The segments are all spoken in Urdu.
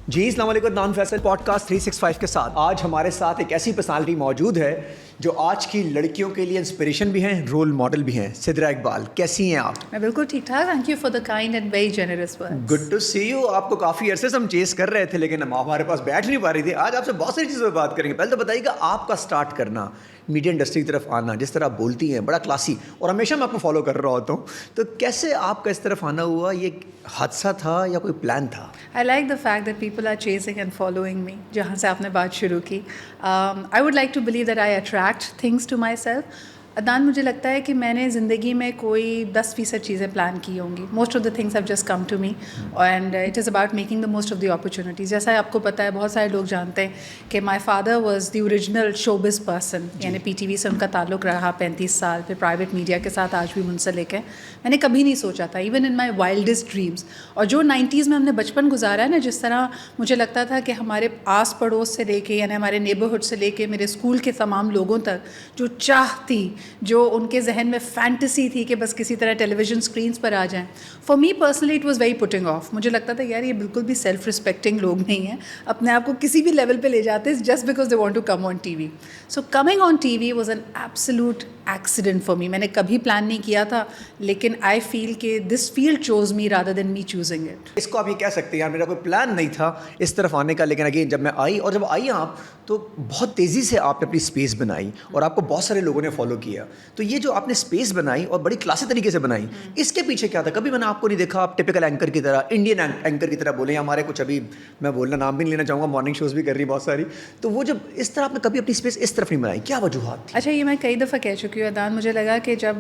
جی السلام علیکم، نام فیصل، پوڈ کاسٹ 365 کے ساتھ آج ہمارے ساتھ ایک ایسی پرسنالٹی موجود ہے جو آج کی لڑکیوں کے لیے انسپریشن بھی ہیں، رول ماڈل بھی ہیں. سدرا اقبال، کیسی ہیں آپ؟ میں بالکل ٹھیک ٹھاک. Thank you for the kind and very generous words. Good to see you. آپ کو کافی عرصے سے ہم چیز کر رہے تھے لیکن ہم ہمارے پاس بیٹھ نہیں پا رہی تھی. آج آپ سے بہت ساری چیزوں پہ بات کریں گے. پہلے تو بتائیے کہ آپ کا اسٹارٹ کرنا، میڈیا انڈسٹری کی طرف آنا، جس طرح آپ بولتی ہیں بڑا کلاسی، اور ہمیشہ میں آپ کو فالو کر رہا ہوتا ہوں، تو کیسے آپ کا اس طرف آنا ہوا؟ یہ حادثہ تھا یا کوئی پلان تھا؟ I like the fact that people are chasing and following me. جہاں سے آپ نے بات شروع کی. I would like to believe that I attract things to myself. Adnan, مجھے لگتا ہے کہ میں نے زندگی میں کوئی 10% چیزیں پلان کی ہوں گی. Most of the things have just come to me and it is about making the most of the opportunities. جیسا آپ کو پتہ ہے، بہت سارے لوگ جانتے ہیں کہ my father was the original show biz person. یعنی پی ٹی وی سے ان کا تعلق رہا 35 سال، پھر پرائیویٹ میڈیا کے ساتھ آج بھی منسلک ہے. میں نے کبھی نہیں سوچا تھا، ایون ان مائی وائلڈسٹ ڈریمس. اور جو 90s میں ہم نے بچپن گزارا ہے نا، جس طرح مجھے لگتا تھا کہ ہمارے آس پڑوس سے لے کے، یعنی ہمارے نیبرہڈ سے لے کے میرے اسکول کے تمام لوگوں تک جو چاہ تھی، جو ان کے ذہن میں فینٹیسی تھی کہ بس کسی طرح ٹیلی ویژن اسکرینس پر آ جائیں، for me personally it was very putting of. مجھے لگتا تھا یار یہ بالکل بھی سیلف رسپیکٹنگ لوگ نہیں ہیں، اپنے آپ کو کسی بھی لیول پہ لے جاتے just because they want to come on T V. So coming on T V was an absolute accident for me. میں نے کبھی پلان نہیں کیا تھا، لیکن آئی فیل کہ this field chose me rather than me choosing it. اس کو آپ یہ کہہ سکتے ہیں یار میرا کوئی پلان نہیں تھا اس طرف آنے کا، لیکن اگین جب میں آئی، اور جب آئی آپ تو بہت تیزی سے آپ نے اپنی اسپیس بنائی اور آپ کو بہت سارے لوگوں نے فالو کیا. تو یہ جو آپ نے اسپیس بنائی اور بڑی کلاسی طریقے سے بنائی، اس کے پیچھے کیا تھا؟ کبھی میں نے آپ کو نہیں دیکھا آپ ٹپکل اینکر کی طرح، انڈین اینکر کی طرح بولیں. ہمارے کچھ ابھی میں بولنا نام بھی نہیں لینا چاہوں گا، مارننگ شوز بھی کر رہی بہت ساری. تو وہ جب اس طرح آپ نے کبھی اپنی اسپیس اس طرف نہیں بنائی، کیا وجوہات تھی؟ اچھا، یہ میں کئی دفعہ کہہ چکی ہوں عدنان. مجھے لگا کہ جب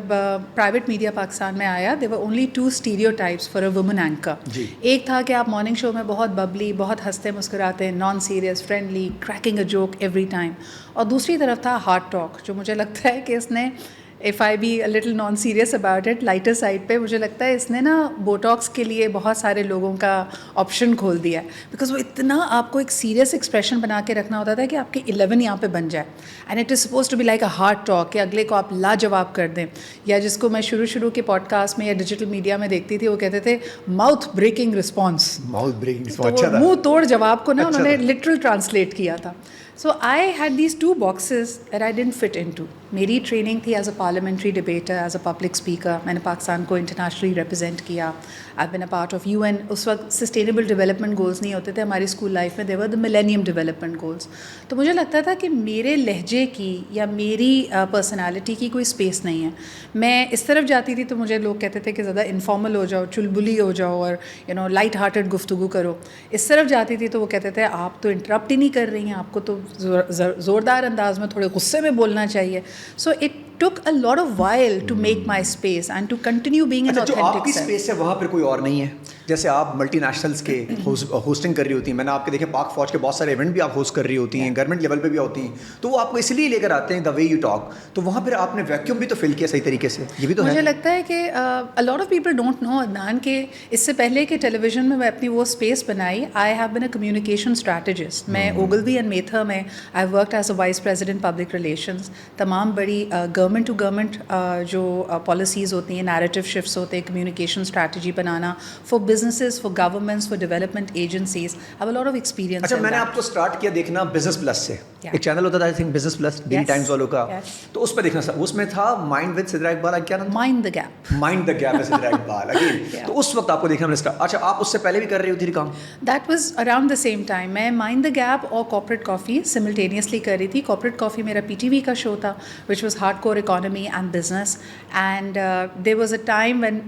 پرائیویٹ میڈیا پاکستان میں آیا، there were only 2 stereotypes for a woman anchor. ایک تھا کہ آپ مارننگ شو میں بہت ببلی، بہت ہنستے مسکراتے، non serious, friendly, cracking a joke every time. اور دوسری طرف تھا ہارڈ ٹاک، جو مجھے لگتا ہے کہ اس نے، if I be a little non-serious about it, lighter side پہ مجھے لگتا ہے اس نے نا بوٹاکس کے لیے بہت سارے لوگوں کا آپشن کھول دیا ہے. بیکاز وہ اتنا آپ کو ایک سیریس ایکسپریشن بنا کے رکھنا ہوتا تھا کہ آپ کے 11 یہاں پہ بن جائے. And it is supposed to be like a hard talk, کہ اگلے کو آپ لاجواب کر دیں. یا جس کو میں شروع کے پوڈ کاسٹ میں یا ڈیجیٹل میڈیا میں دیکھتی تھی، وہ کہتے تھے ماؤتھ بریکنگ رسپانس. منہ توڑ جواب کو نا انہوں نے لٹرل ٹرانسلیٹ کیا تھا. So I had these 2 boxes that I didn't fit into. میری ٹریننگ تھی as a parliamentary debater, as a public speaker. میں نے پاکستان کو انٹرنیشنلی ریپرزینٹ کیا. I've been a part of UN. اس وقت سسٹینیبل ڈیولپمنٹ گولز نہیں ہوتے تھے ہماری اسکول لائف میں، they were the millennium development goals. تو مجھے لگتا تھا کہ میرے لہجے کی یا میری پرسنالٹی کی کوئی اسپیس نہیں ہے. میں اس طرف جاتی تھی تو مجھے لوگ کہتے تھے کہ زیادہ انفارمل ہو جاؤ، چلبلی ہو جاؤ، اور لائٹ ہارٹیڈ گفتگو کرو. اس طرف جاتی تھی تو وہ کہتے تھے آپ تو انٹرپٹ ہی نہیں کر رہی ہیں، آپ کو تو زوردار انداز میں تھوڑے غصے میں بولنا چاہیے. So it took a lot of while to make my space and to continue being an authentic self. جو آپ کی اسپیس ہے وہاں پھر کوئی اور نہیں ہے؟ جیسے آپ ملٹی نیشنلز کے ہوسٹنگ کر رہی ہوتی ہیں، میں نے آپ کے دیکھے پاک فوج کے بہت سارے ایونٹ بھی آپ ہوسٹ کر رہی ہوتی ہیں، گورنمنٹ لیول پہ بھی ہوتی ہیں، تو وہ آپ کو اس لیے لے کر آتے ہیں دا وے یو ٹاک. تو وہاں پھر آپ نے ویکیوم بھی تو فل کیا صحیح طریقے سے، یہ بھی تو ہے. مجھے لگتا ہے کہ a lot of people don't know Adnan کہ اس سے پہلے کہ ٹیلی ویژن میں اپنی وہ اسپیس بنائی، I have been a communication strategist. میں اوگلوی اینڈ میتھر میں I worked as a vice president public relations. تمام بڑی گورنمنٹ ٹو گورنمنٹ جو پالیسیز ہوتی ہیں، نیریٹو شفٹس ہوتے ہیں، communication strategy banana for businesses, for governments, for development agencies. I have a lot of experience. اچھا، میں نے آپ کو اسٹارٹ کیا دیکھنا بزنس پلس سے. ایک چینل ہوتا تھا I think business plus, daily Times والوں کا، تو اس پہ دیکھنا تھا. اس میں تھا مائنڈ ود سدرا اقبال. کیا نام؟ Mind the gap. Mind the gap ہے سدرا اقبال. تو اس وقت آپ کو دیکھنا میں نے اسٹارٹ. اچھا، آپ اس سے پہلے بھی کر رہی ہوتی کام؟ That was around the same time. میں مائنڈ دا گیپ اور کارپوریٹ کافی سملٹینیسلی کر رہی تھی. کارپوریٹ کافی میرا پی ٹی وی کا شو تھا which was hard core economy and business. And there was a time when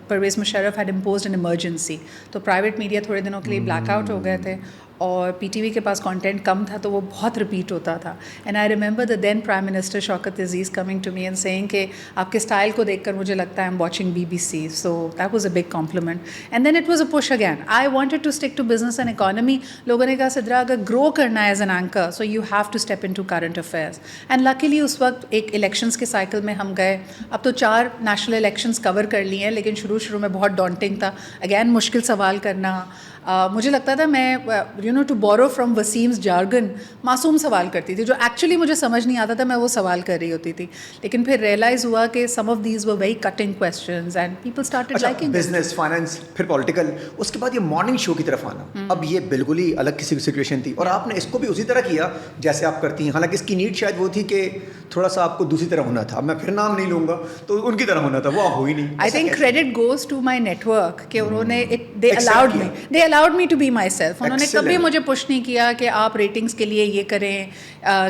Pervez Musharraf had imposed an emergency. تو پرائیویٹ میڈیا تھوڑے دنوں کے لیے بلیک آؤٹ ہو گئے تھے اور پی ٹی وی کے پاس کانٹینٹ کم تھا تو وہ بہت رپیٹ ہوتا تھا. And I remember the then prime minister Shaukat Aziz coming to me and saying کہ آپ کے اسٹائل کو دیکھ کر مجھے لگتا ہے I am watching BBC. So that was a big compliment. And then it was a push again. I wanted to stick to business and economy. لوگوں نے کہا سدرا اگر گرو کرنا ہے as an anchor so you have to step in to current affairs. And luckily اس وقت ایک الیکشنس کے سائیکل میں ہم گئے. اب تو 4 نیشنل الیکشنس کور کر لی ہیں، لیکن شروع میں بہت ڈانٹنگ تھا. اگین مشکل سوال کرنا. مجھے لگتا تھا میں ٹو بورو فرام وسیمز جارگن معصوم سوال کرتی تھی جو ایکچولی مجھے سمجھ نہیں آتا تھا, میں وہ سوال کر رہی ہوتی تھی. لیکن پھر ریئلائز ہوا کہ some of these were very cutting questions and people started liking business, finance, پھر پولیٹیکل, اس کے بعد یہ مارننگ شو کی طرف آنا. اب یہ بالکل ہی الگ کسی سچویشن تھی, اور آپ نے اس کو بھی اسی طرح کیا جیسے آپ کرتی ہیں. حالانکہ اس کی نیڈ شاید وہ تھی کہ تھوڑا سا آپ کو دوسری طرح ہونا تھا. اب میں پھر نام نہیں لوں گا, تو ان کی طرح ہونا تھا, وہ آپ ہوئی نہیں. I think credit goes to my network کہ انہوں نے they allowed me to be myself. انہوں نے کبھی مجھے پش نہیں کیا کہ آپ ریٹنگس کے لیے یہ کریں,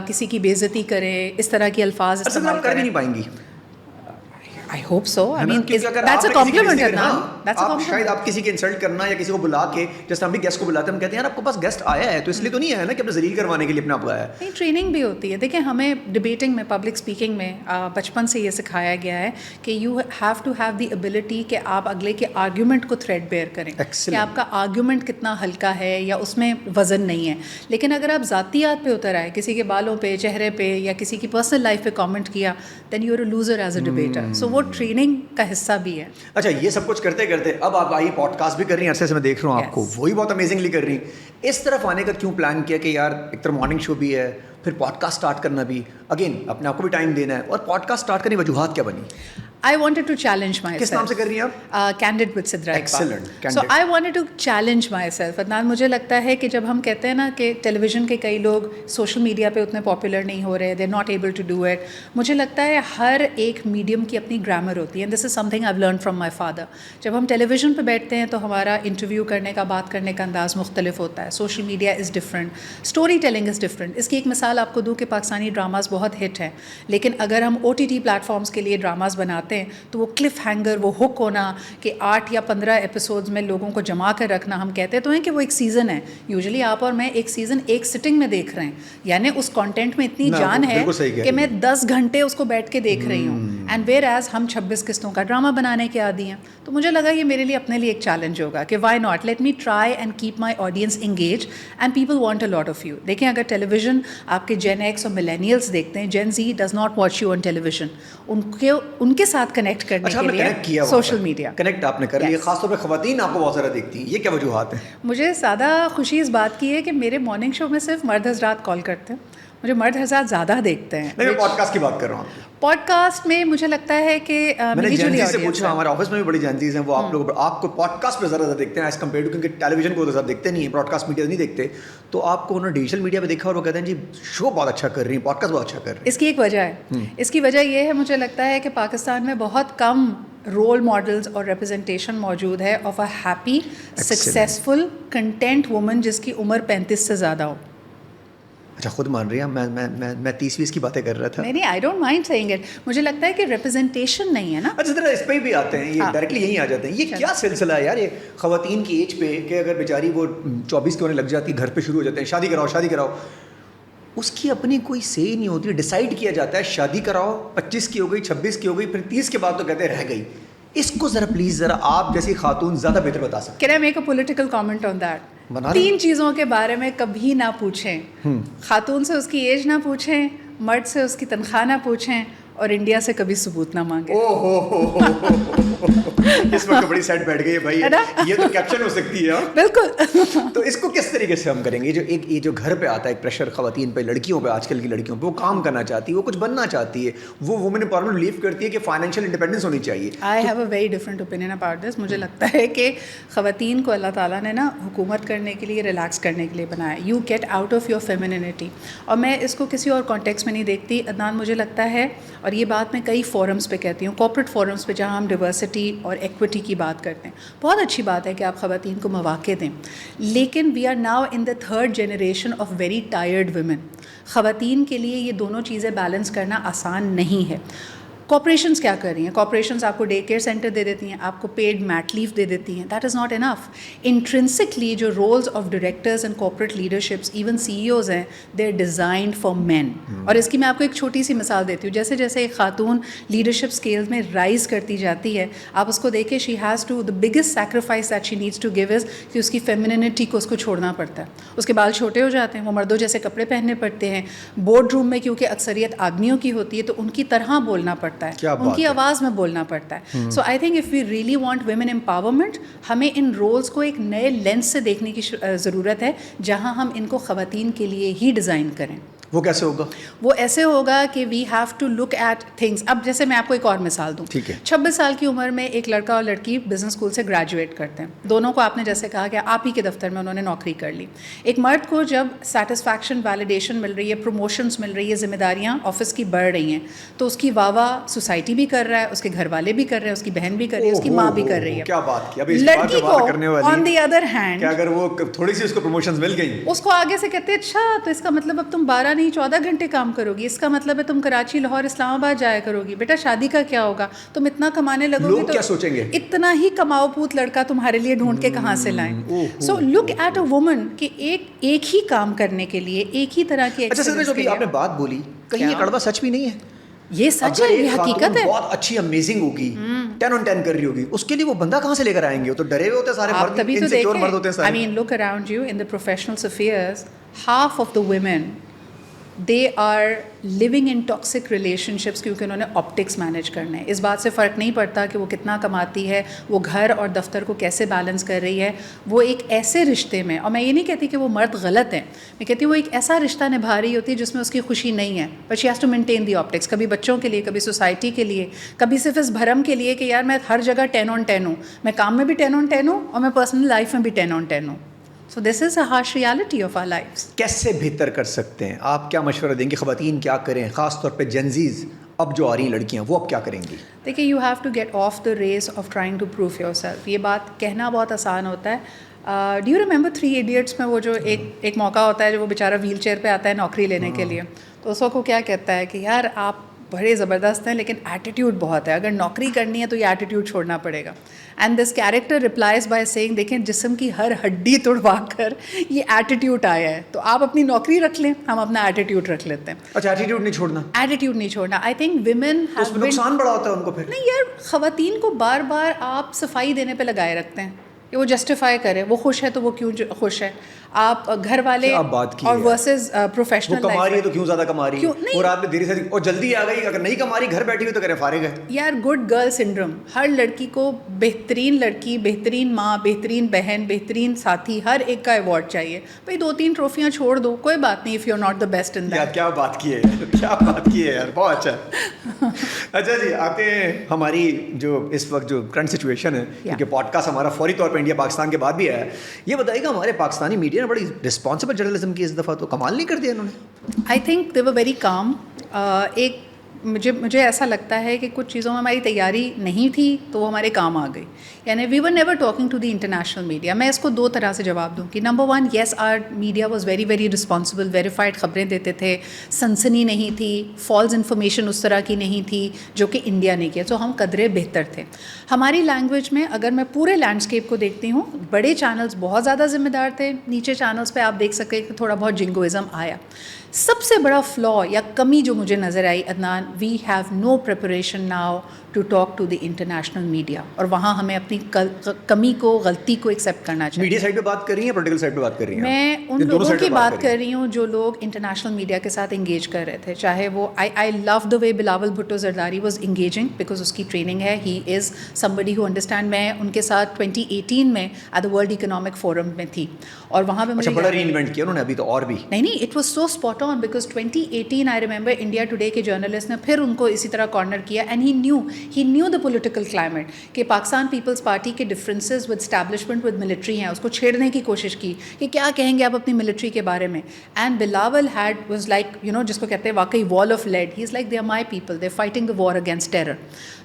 کسی کی بے عزتی کریں, اس طرح کے الفاظ استعمال کر بھی نہیں پائیں گی. I hope so. I mean, that's a compliment, Adnan. That's a compliment. شاید آپ کسی کے انسلٹ کرنا یا کسی کو بلا کے, جیسے ہم بھی گیسٹ کو بلاتے ہیں, ہم کہتے ہیں یار آپ کے پاس گیسٹ آیا ہے تو اس لیے تو نہیں آیا نا کہ اپنے ذلیل کروانے کے لیے اپنے آپ کو آیا ہے. نہیں, ٹریننگ بھی ہوتی ہے. دیکھیں ہمیں ڈبیٹنگ میں, پبلک اسپیکنگ میں بچپن سے یہ سکھایا گیا ہے کہ you have to have the ability کہ آپ اگلے کے آرگیومنٹ کو تھریڈ بیئر کریں, کہ آپ کا آرگیومنٹ کتنا ہلکا ہے یا اس میں وزن نہیں ہے. لیکن اگر آپ ذاتیات پہ اتر آئے, کسی کے بالوں پہ, چہرے پہ, یا کسی کی پرسنل لائف پہ کامنٹ کیا, then you are a loser as a debater. So وہ ٹریننگ کا حصہ بھی ہے. اچھا, یہ سب کچھ کرتے کرتے اب آپ آئی پوڈ کاسٹ بھی کر رہی ہیں, عرصے سے میں دیکھ رہا ہوں آپ کو, وہی بہت امیزنگلی کر رہی ہیں. اس طرف آنے کا کیوں پلان کیا کہ یار ایک طرف مارننگ شو بھی ہے, پھر پوڈ کاسٹ اسٹارٹ کرنا بھی, اگین اپنے آپ کو بھی ٹائم دینا ہے, اور پوڈ کاسٹ اسٹارٹ کرنے کی وجوہات کیا بنی؟ I wanted to challenge myself. کس نام سے کر رہی ہیں آپ؟ Candid with Sidra Iqbal. Excellent. So I wanted to challenge myself. Adnan, مجھے لگتا ہے کہ جب ہم کہتے ہیں نا کہ ٹیلی ویژن کے کئی لوگ سوشل میڈیا پہ اتنے پاپولر نہیں ہو رہے, they're not able to do it. مجھے لگتا ہے ہر ایک میڈیم کی اپنی گرامر ہوتی ہے, and this is something I've learned from my father. جب ہم ٹیلی ویژن پہ بیٹھتے ہیں تو ہمارا انٹرویو کرنے کا, بات کرنے کا انداز مختلف ہوتا ہے. Social media is different, story telling is different. اس کی ایک مثال آپ کو دوں کہ پاکستانی ڈراماز بہت ہٹ ہیں, لیکن اگر ہم OTT پلیٹفارمس کے لیے ڈراماز بناتے ہیں تو وہ کلف ہینگر, وہ ہک ہونا کہ 8 یا 15 ایپیسوڈز میں لوگوں کو جما کر رکھنا. ہم کہتے تو ہیں کہ وہ ایک سیزن ہے, یوزلی آپ اور میں ایک سیزن ایک سٹنگ میں دیکھ رہے ہیں, یعنی اس کانٹینٹ میں اتنی جان ہے کہ میں 10 گھنٹے اس کو بیٹھ کے دیکھ رہی ہوں, اینڈ ویئر ایز ہم 26 قسطوں کا ڈرامہ بنانے کے عادی ہیں. تو مجھے لگا یہ میرے لیے اپنے لیے ایک چیلنج ہوگا کہ why not, let me try and keep my audience engaged and people want a lot of you. دیکھیں اگر ٹیلی ویژن آپ کے جین ایکس اور ملینیلس دیکھتے ہیں, Gen Z does not watch you on television. ان کے ساتھ کنیکٹ کرنے کے لیے سوشل میڈیا کنیکٹ آپ نے کر لیا. خاص طور پہ خواتین آپ کو بہت زیادہ دیکھتی ہیں, یہ کیا وجوہات ہیں؟ مجھے زیادہ خوشی اس بات کی ہے کہ میرے مارننگ شو میں صرف مرد حضرات کال کرتے ہیں, مجھے مرد حضرات زیادہ دیکھتے ہیں. میں پوڈ کاسٹ کی بات کر رہا ہوں. پوڈ کاسٹ میں مجھے لگتا ہے کہ میں نے جینزی سے پوچھا, ہمارے آفس میں بھی بڑی جینزیز ہیں, وہ آپ لوگ آپ کو پوڈ کاسٹ پہ زیادہ دیکھتے ہیں ایز کمپیئر ٹو, کیونکہ ٹیلی ویژن کو زیادہ دیکھتے نہیں ہیں, براڈ کاسٹ میڈیا نہیں دیکھتے. تو آپ کو انہوں نے ڈیجیٹل میڈیا پہ دیکھا اور وہ کہتے ہیں جی شو بہت اچھا کر رہی ہیں, پوڈ کاسٹ بہت اچھا کر رہی ہیں. اس کی ایک وجہ ہے, اس کی وجہ یہ ہے مجھے لگتا ہے کہ پاکستان میں بہت کم رول ماڈلز اور ریپرزنٹیشن موجود ہے of a happy successful content woman جس کی عمر 35 سے زیادہ ہو. اچھا, خود مان رہی ہیں, میں 30-20 کی باتیں کر رہا تھا. نہیں, I don't mind seeing it. مجھے لگتا ہے کہ ریپرزنٹیشن نہیں ہے نا. اچھا ذرا اس پہ بھی آتے ہیں, یہ ڈائریکٹلی یہیں آ جاتے ہیں. یہ کیا سلسلہ ہے یار یہ خواتین کی ایج پہ کہ اگر بیچاری وہ 24 کی ہونے لگ جاتی, گھر پہ شروع ہو جاتے ہیں شادی کراؤ شادی کراؤ, اس کی اپنی کوئی سے نہیں ہوتی, ڈیسائیڈ کیا جاتا ہے شادی کراؤ, 25 کی ہو گئی, 26 کی ہو گئی, پھر 30 کے بعد تو کہتے ہیں رہ گئی. اس کو ذرا پلیز ذرا آپ جیسی خاتون زیادہ بہتر بتا سکتے ہیں. Can I make a political comment on that? 3 چیزوں کے بارے میں کبھی نہ پوچھیں. خاتون سے اس کی ایج نہ پوچھیں, مرد سے اس کی تنخواہ نہ پوچھیں, اور انڈیا سے کبھی ثبوت نہ مانگیں. اس وقت بڑی سیٹ بیٹھ گئی ہے بھائی, یہ تو کیپشن ہو سکتی ہے. بالکل. تو اس کو کس طریقے سے ہم کریں گے؟ یہ جو گھر پہ آتا ہے ایک پریشر خواتین پہ, لڑکیوں پہ, آج کل کی لڑکیوں پہ, وہ کام کرنا چاہتی ہے, وہ کچھ بننا چاہتی ہے, وہ وومن امپاورمنٹ بلیو کرتی ہے کہ فائنینشیل انڈیپینڈنس ہونی چاہیے. I have a very different opinion about this. مجھے لگتا ہے کہ خواتین کو اللہ تعالیٰ نے نا حکومت کرنے کے لیے, ریلیکس کرنے کے لیے بنایا. You get out of your femininity. اور میں اس کو کسی اور کانٹیکس میں نہیں دیکھتی عدنان. مجھے لگتا ہے, اور یہ بات میں کئی فورمز پہ کہتی ہوں, کارپوریٹ فورمز پہ جہاں ہم ڈیورسٹی اور ایکوٹی کی بات کرتے ہیں, بہت اچھی بات ہے کہ آپ خواتین کو مواقع دیں, لیکن we are now in the 3rd generation of very tired women. خواتین کے لیے یہ دونوں چیزیں بیلنس کرنا آسان نہیں ہے. کارپوریشنز کیا کر رہی ہیں؟ کارپوریشنز آپ کو ڈے کیئر سینٹر دے دیتی ہیں, آپ کو پیڈ میٹ لیو دے دیتی ہیں. That is not enough. Intrinsically جو roles of directors and corporate leaderships, even CEOs ہیں, they are designed for men. اور اس کی میں آپ کو ایک چھوٹی سی مثال دیتی ہوں. جیسے جیسے ایک خاتون لیڈرشپ اسکیلز میں رائز کرتی جاتی ہے, آپ اس کو دیکھیں, she has to, the biggest sacrifice that she needs to give is کہ اس کی فیمینینٹی کو اس کو چھوڑنا پڑتا ہے. اس کے بال چھوٹے ہو جاتے ہیں, وہ مردوں جیسے کپڑے پہننے پڑتے ہیں. بورڈ روم میں کیونکہ اکثریت آدمیوں کی ہوتی ہے تو ان کی طرح بولنا پڑتا ہے. پڑتا ہے, ان کی آواز میں بولنا پڑتا ہے. So I think if we really want women empowerment, ہمیں ان رولس کو ایک نئے لینس سے دیکھنے کی ضرورت ہے, جہاں ہم ان کو خواتین کے لیے ہی ڈیزائن کریں. وہ کیسے ہوگا؟ وہ ایسے ہوگا کہ we have to look at things. اب جیسے میں آپ کو ایک اور مثال دوں, 26 سال کی عمر میں ایک لڑکا اور لڑکی بزنس اسکول سے گریجویٹ کرتے ہیں. دونوں کو آپ نے جیسے کہا کہ آپ ہی کے دفتر میں انہوں نے نوکری کر لی. ایک مرد کو جب سیٹسفیکشن, ویلیڈیشن مل رہی ہے, پروموشنس مل رہی ہے, ذمہ داریاں آفس کی بڑھ رہی ہیں, تو اس کی واہ واہ سوسائٹی بھی کر رہا ہے, اس کے گھر والے بھی کر رہے ہیں, اس کی بہن بھی کر رہی ہے, اس کی ماں بھی کر رہی ہے. کیا بات کی. لڑکی کو آن دی ادر ہینڈ, اگر وہ تھوڑی سی اس کو پروموشنز مل گئی, اس کو آگے سے کہتے ہیں اچھا تو اس کا مطلب اب تم 12 نہیں 14 گھنٹے کام کرو گی, اس کا مطلب ہے تم کراچی, لاہور, اسلام آباد جایا کرو گی. بیٹا شادی کا کیا ہوگا, تم اتنا کمانے لگو گی تو کیا سوچیں گے, اتنا ہی کماؤ پوت لڑکا تمہارے لیے ڈھونڈ کے کہاں سے لائیں. سو لک ایٹ اے وومن کہ ایک ہی کام کرنے کے لیے ایک ہی طرح کی. اچھا سر, جو بھی آپ نے بات بولی, کہیں یہ کڑوا سچ بھی نہیں ہے؟ یہ سچ ہے, یہ حقیقت ہے. بہت اچھی امیزنگ ہوگی, 10 on 10 کر رہی ہوگی, اس کے لیے وہ بندہ کہاں سے لے کر آئیں گے؟ وہ تو ڈرے ہوئے ہوتے ہیں سارے مرد, انسیکیور مرد ہوتے ہیں سارے. I mean look around you in the professional spheres, half of the women they are living in toxic relationships کیونکہ انہوں نے آپٹکس مینیج کرنا ہے. اس بات سے فرق نہیں پڑتا کہ وہ کتنا کماتی ہے, وہ گھر اور دفتر کو کیسے بیلنس کر رہی ہے. وہ ایک ایسے رشتے میں, اور میں یہ نہیں کہتی کہ وہ مرد غلط ہیں, میں کہتی ہوں وہ ایک ایسا رشتہ نبھا رہی ہوتی ہے جس میں اس کی خوشی نہیں ہے, but she has to maintain the optics. کبھی بچوں کے لیے, کبھی سوسائٹی کے لیے, کبھی صرف اس بھرم کے لیے کہ یار میں ہر جگہ 10 on 10 ہوں, میں کام میں بھی 10 on 10 ہوں اور میں پرسنل لائف میں بھی 10 on 10 ہوں. So this is a harsh reality of our lives. کیسے بہتر کر سکتے ہیں آپ؟ کیا مشورہ دیں گے خواتین کیا کریں, خاص طور پہ جنزیز اب جو آ رہی ہیں لڑکیاں, وہ اب کیا کریں گی؟ دیکھیے, you have to get off the race of trying to prove yourself. یہ بات کہنا بہت آسان ہوتا ہے. ڈو یو ریمبر 3 Idiots میں وہ جو ایک موقع ہوتا ہے جو وہ بیچارہ ویل چیئر پہ آتا ہے نوکری لینے کے لیے, تو اس کو کیا کہتا ہے کہ یار آپ بڑے زبردست ہیں لیکن ایٹیٹیوڈ بہت ہے, اگر نوکری کرنی ہے تو یہ ایٹیٹیوڈ چھوڑنا پڑے گا. And this character replies by saying, دیکھیں جسم کی ہر ہڈی توڑوا کر یہ ایٹیٹیوڈ آیا ہے, تو آپ اپنی نوکری رکھ لیں, ہم اپنا ایٹیٹیوڈ رکھ لیتے ہیں. اچھا, ایٹیٹیوڈ نہیں چھوڑنا, ایٹیٹیوڈ نہیں چھوڑنا. آئی تھنک ویمن اس میں نقصان بڑا ہوتا ہے ان کو. پھر نہیں یار, خواتین کو بار بار آپ صفائی دینے پہ لگائے رکھتے ہیں کہ وہ جسٹیفائی کرے, وہ خوش ہے تو وہ کیوں خوش ہے. آپ گھر والے اور ورسز پروفیشنل لائف, وہ کما رہی ہے تو کیوں زیادہ کما رہی ہے, اور رات میں دیر سے اور جلدی آ گئی, اگر نہیں کما رہی گھر بیٹھی ہوئی تو کرے فارغ ہے. یار گڈ گرل سنڈروم, ہر لڑکی کو بہترین لڑکی, بہترین ماں, بہترین بہن, بہترین ساتھی, ہر ایک کا ایوارڈ چاہیے. بھائی 2-3 ٹرافیاں چھوڑ دو, کوئی بات نہیں, if you are not the best in that. کیا بات کی ہے, کیا بات کی ہے یار, بہت اچھا. اچھا جی, آتے ہیں ہماری جو اس وقت جو کرنٹ سچویشن ہے, کیونکہ پوڈ کاسٹ ہمارا فوری طور پہ انڈیا پاکستان کے بعد بھی ہے. یہ بتائیے گا ہمارے پاکستانی میڈیا نے بڑی رسپانسبل جرنلزم کی اس دفعہ, تو کمال نہیں کر دیا انہوں نے. I think they were very calm. ایک مجھے ایسا لگتا ہے کہ کچھ چیزوں میں ہماری تیاری نہیں تھی تو وہ ہمارے کام آ گئی. یعنی we were never talking to the international media. میں اس کو 2 طرح سے جواب دوں کہ number 1, yes our media was very very responsible, verified خبریں دیتے تھے, سنسنی نہیں تھی, فالس انفارمیشن اس طرح کی نہیں تھی جو کہ انڈیا نے کیا, تو ہم قدرے بہتر تھے. ہماری لینگویج میں اگر میں پورے لینڈسکیپ کو دیکھتی ہوں, بڑے چینلز بہت زیادہ ذمہ دار تھے, نیچے چینلز پہ آپ دیکھ سکتے کہ تھوڑا بہت جنگوازم آیا. سب سے بڑا فلا یا کمی جو مجھے نظر آئی Adnan, we have no preparation now to talk to the international media, اور وہاں ہمیں اپنی کمی کو, غلطی کو ایکسیپٹ کرنا چاہیے. میڈیا سائڈ پہ بات کر رہی ہیں, پولیٹیکل سائڈ پہ بات کر رہی ہیں؟ میں ان لوگوں کی بات کر رہی ہوں جو لوگ انٹرنیشنل میڈیا کے ساتھ انگیج کر رہے تھے, چاہے وہ I love the way Bilawal Bhutto Zardari was engaging, because اس کی ٹریننگ ہے, ہی از somebody who understand. میں ان کے ساتھ 2018 میں at the world economic forum میں تھی, اور وہاں پہ مجھے بڑا ری انوینٹ کیا انہوں نے ابھی تو, اور بھی نہیں, it was so spot on, because 2018 I remember India today کے جرنلسٹ نے پھر ان کو اسی طرح کارنر کیا, and he new the political climate کہ پاکستان پیپلز پارٹی کے differences with establishment with military ہیں, اس کو چھیڑنے کی کوشش کی کہ کیا کہیں گے آپ اپنی ملٹری کے بارے میں. And Bilawal had was like جس کو کہتے ہیں واقعی wall of lead, he is like they are my people, they are fighting the war against terror.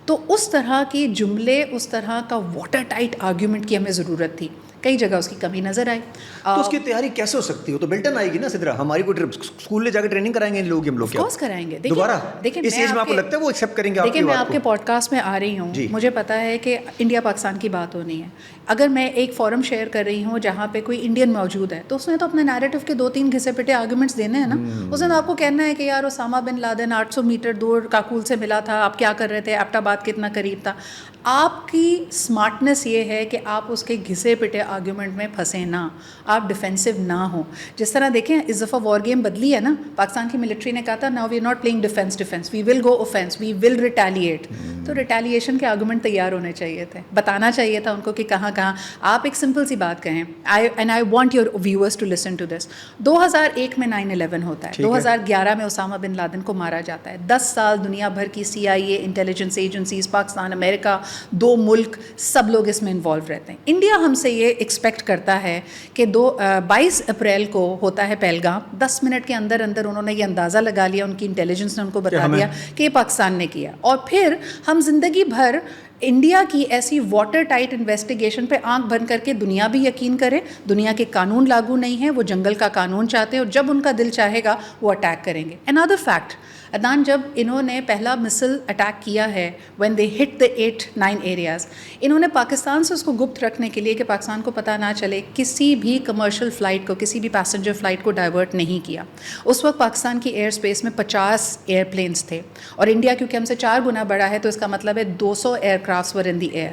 تو اس طرح کے جملے, اس طرح کا واٹر ٹائٹ آرگیومنٹ کی ہمیں ضرورت تھی. کئی جگہ اس کی کمی نظر آئی. تو اس کی تیاری کیسے ہو سکتی ہو؟ تو بلٹن آئے گی نا سدرا, ہماری کوئی اسکول لے جا کے ٹریننگ کرائیں گے ان لوگ, ہم لوگ کورس کرائیں گے دوبارہ. دیکھیں اس ایج میں آپ کو لگتا ہے وہ ایکسیپٹ کریں گے؟ دیکھیں میں آپ کے پوڈ کاسٹ میں آ رہی ہوں, مجھے پتا ہے کہ انڈیا پاکستان کی بات ہونی ہے. اگر میں ایک فورم شیئر کر رہی ہوں جہاں پہ کوئی انڈین موجود ہے, تو اس نے تو اپنے نیریٹو کے 2-3 گھسے پٹے آرگومنٹس دینے ہیں نا. اس نے تو آپ کو کہنا ہے کہ یار اسامہ بن لادن 800 میٹر دور کاکول سے ملا تھا, آپ کیا کر رہے تھے, ایبٹ آباد کتنا قریب تھا. آپ کی اسمارٹنیس یہ ہے کہ آپ اس کے گھسے پٹے آرگیومنٹ میں پھنسے نہ, آپ ڈیفینسو نہ ہوں. جس طرح دیکھیں اس دفعہ وار گیم بدلی ہے نا, پاکستان کی ملٹری نے کہا تھا now we are not playing defence, we will go offence, we will retaliate. تو ریٹیلیشن کے آرگومنٹ تیار ہونے چاہیے تھے, بتانا چاہیے تھا ان کو کہ کہاں کہاں. آپ ایک سمپل سی بات کہیں, and I want your viewers to listen to this. 2001 میں 9/11 ہوتا ہے, 2011 میں اسامہ بن لادن کو مارا جاتا ہے. 10 سال دنیا بھر کی CIA, انٹیلیجنس ایجنسیز, پاکستان, امریکہ, 2 ملک, سب لوگ اس میں انوالو رہتے ہیں. انڈیا ہم سے یہ ایکسپیکٹ کرتا ہے کہ 22 اپریل کو ہوتا ہے پہلگام, 10 منٹ کے اندر اندر انہوں نے یہ اندازہ لگا لیا, ان کی انٹیلیجنس نے ان کو بتا دیا کہ یہ پاکستان نے کیا, اور پھر ہم زندگی بھر انڈیا کی ایسی واٹر ٹائٹ انویسٹیگیشن پہ آنکھ بند کر کے دنیا بھی یقین کرے, دنیا کے قانون لاگو نہیں ہیں, وہ جنگل کا قانون چاہتے ہیں, اور جب ان کا دل چاہے گا وہ اٹیک کریں گے. another fact, عدنان, جب انہوں نے پہلا مسل اٹیک کیا ہے when they hit the 8-9 areas, انہوں نے پاکستان سے اس کو گپت رکھنے کے لیے کہ پاکستان کو پتہ نہ چلے, کسی بھی کمرشل فلائٹ کو, کسی بھی پیسنجر فلائٹ کو ڈائیورٹ نہیں کیا. اس وقت پاکستان کی ایئر اسپیس میں 50 ایئر پلینس تھے, اور انڈیا کیونکہ ہم سے 4 گنا بڑا ہے تو اس کا مطلب ہے 200 ایئر کرافٹس ور ان دی ایئر.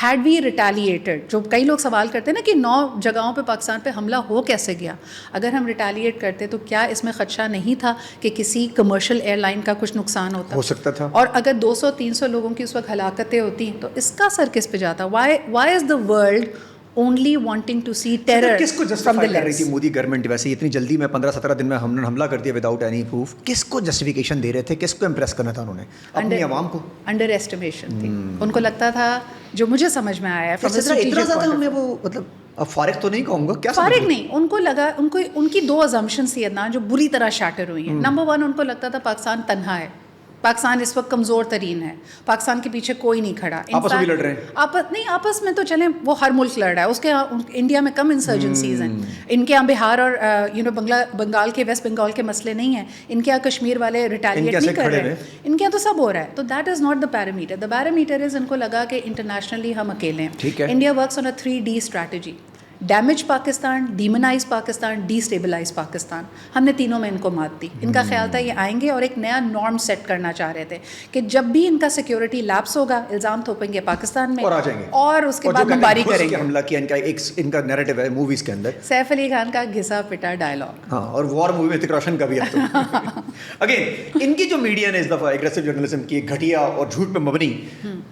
ہیڈ وی ریٹیلیٹڈ, جو کئی لوگ سوال کرتے ہیں نا کہ 9 جگہوں پہ پاکستان پہ حملہ ہو کیسے گیا, اگر ہم ریٹیلیٹ کرتے تو کیا اس میں خدشہ نہیں تھا کہ کسی کمرشل ایئر لائن کا کچھ نقصان ہوتا, ہو سکتا تھا, اور اگر 200-300 لوگوں کی اس وقت ہلاکتیں ہوتی تو اس کا سر کس پہ جاتا. Why is the world only wanting to see terror کس کو from جسٹیفائی the کر رہی lens. تھی مودی گورنمنٹ ویسے اتنی جلدی میں 15-17 دن میں ہم نے حملہ کر دیا وداؤٹ اینی پروف؟ کس کو جسٹیفیکیشن دے رہے تھے, کس کو امپریس کرنا تھا انہوں نے, اپنی عوام کو؟ انڈر ایسٹیمیشن تھی, ان کو لگتا تھا, جو مجھے سمجھ میں آیا ہے اتنا زیادہ ہمیں وہ, مطلب اب فارغ تو نہیں کہوں گا, کیا فارغ نہیں, ان کو لگا, ان کی 2 assumptions تھی عدنان جو بری طرح شیٹر ہوئی ہیں. نمبر 1, ان کو لگتا تھا پاکستان تنہا ہے, پاکستان اس وقت کمزور ترین ہے, پاکستان کے پیچھے کوئی نہیں کھڑا. آپس میں لڑ رہے ہیں, آپس میں تو چلیں, وہ ہر ملک لڑ رہا ہے, اس کے انڈیا میں کم انسرجنسیز ہیں, ان کے یہاں بہار اور بنگال کے, ویسٹ بنگال کے مسئلے نہیں ہیں, ان کے یہاں کشمیر والے ریٹیلیٹ نہیں کر رہے ہیں, ان کے یہاں تو سب ہو رہا ہے. تو that is not the parameter. The parameter is ان کو لگا کہ انٹرنیشنلی ہم اکیلے ہیں. India works on a 3D strategy, damage Pakistan, demonize Pakistan, destabilize Pakistan. ہم نے تینوں میں ان کو مات دی. ان کا خیال تھا یہ آئیں گے اور ایک نیا نارم سیٹ کرنا چاہ رہے تھے کہ جب بھی ان کا سیکیورٹی لیپس ہوگا الزام تھوپیں گے پاکستان میں, اور آ جائیں گے, اور اس کے بعد بمباری کریں گے. حملہ کیا ان کا نیریٹو ہے موویز کے اندر, سیف علی خان کا گھسا پٹا ڈائلاگ. ہاں, اور وار مووی میں hrithik روشن کا بھی ہے. تو اگین ان کی جو میڈیا نے اس دفعہ ایگریسو جرنلزم کی, گھٹیا اور جھوٹ پہ مبنی,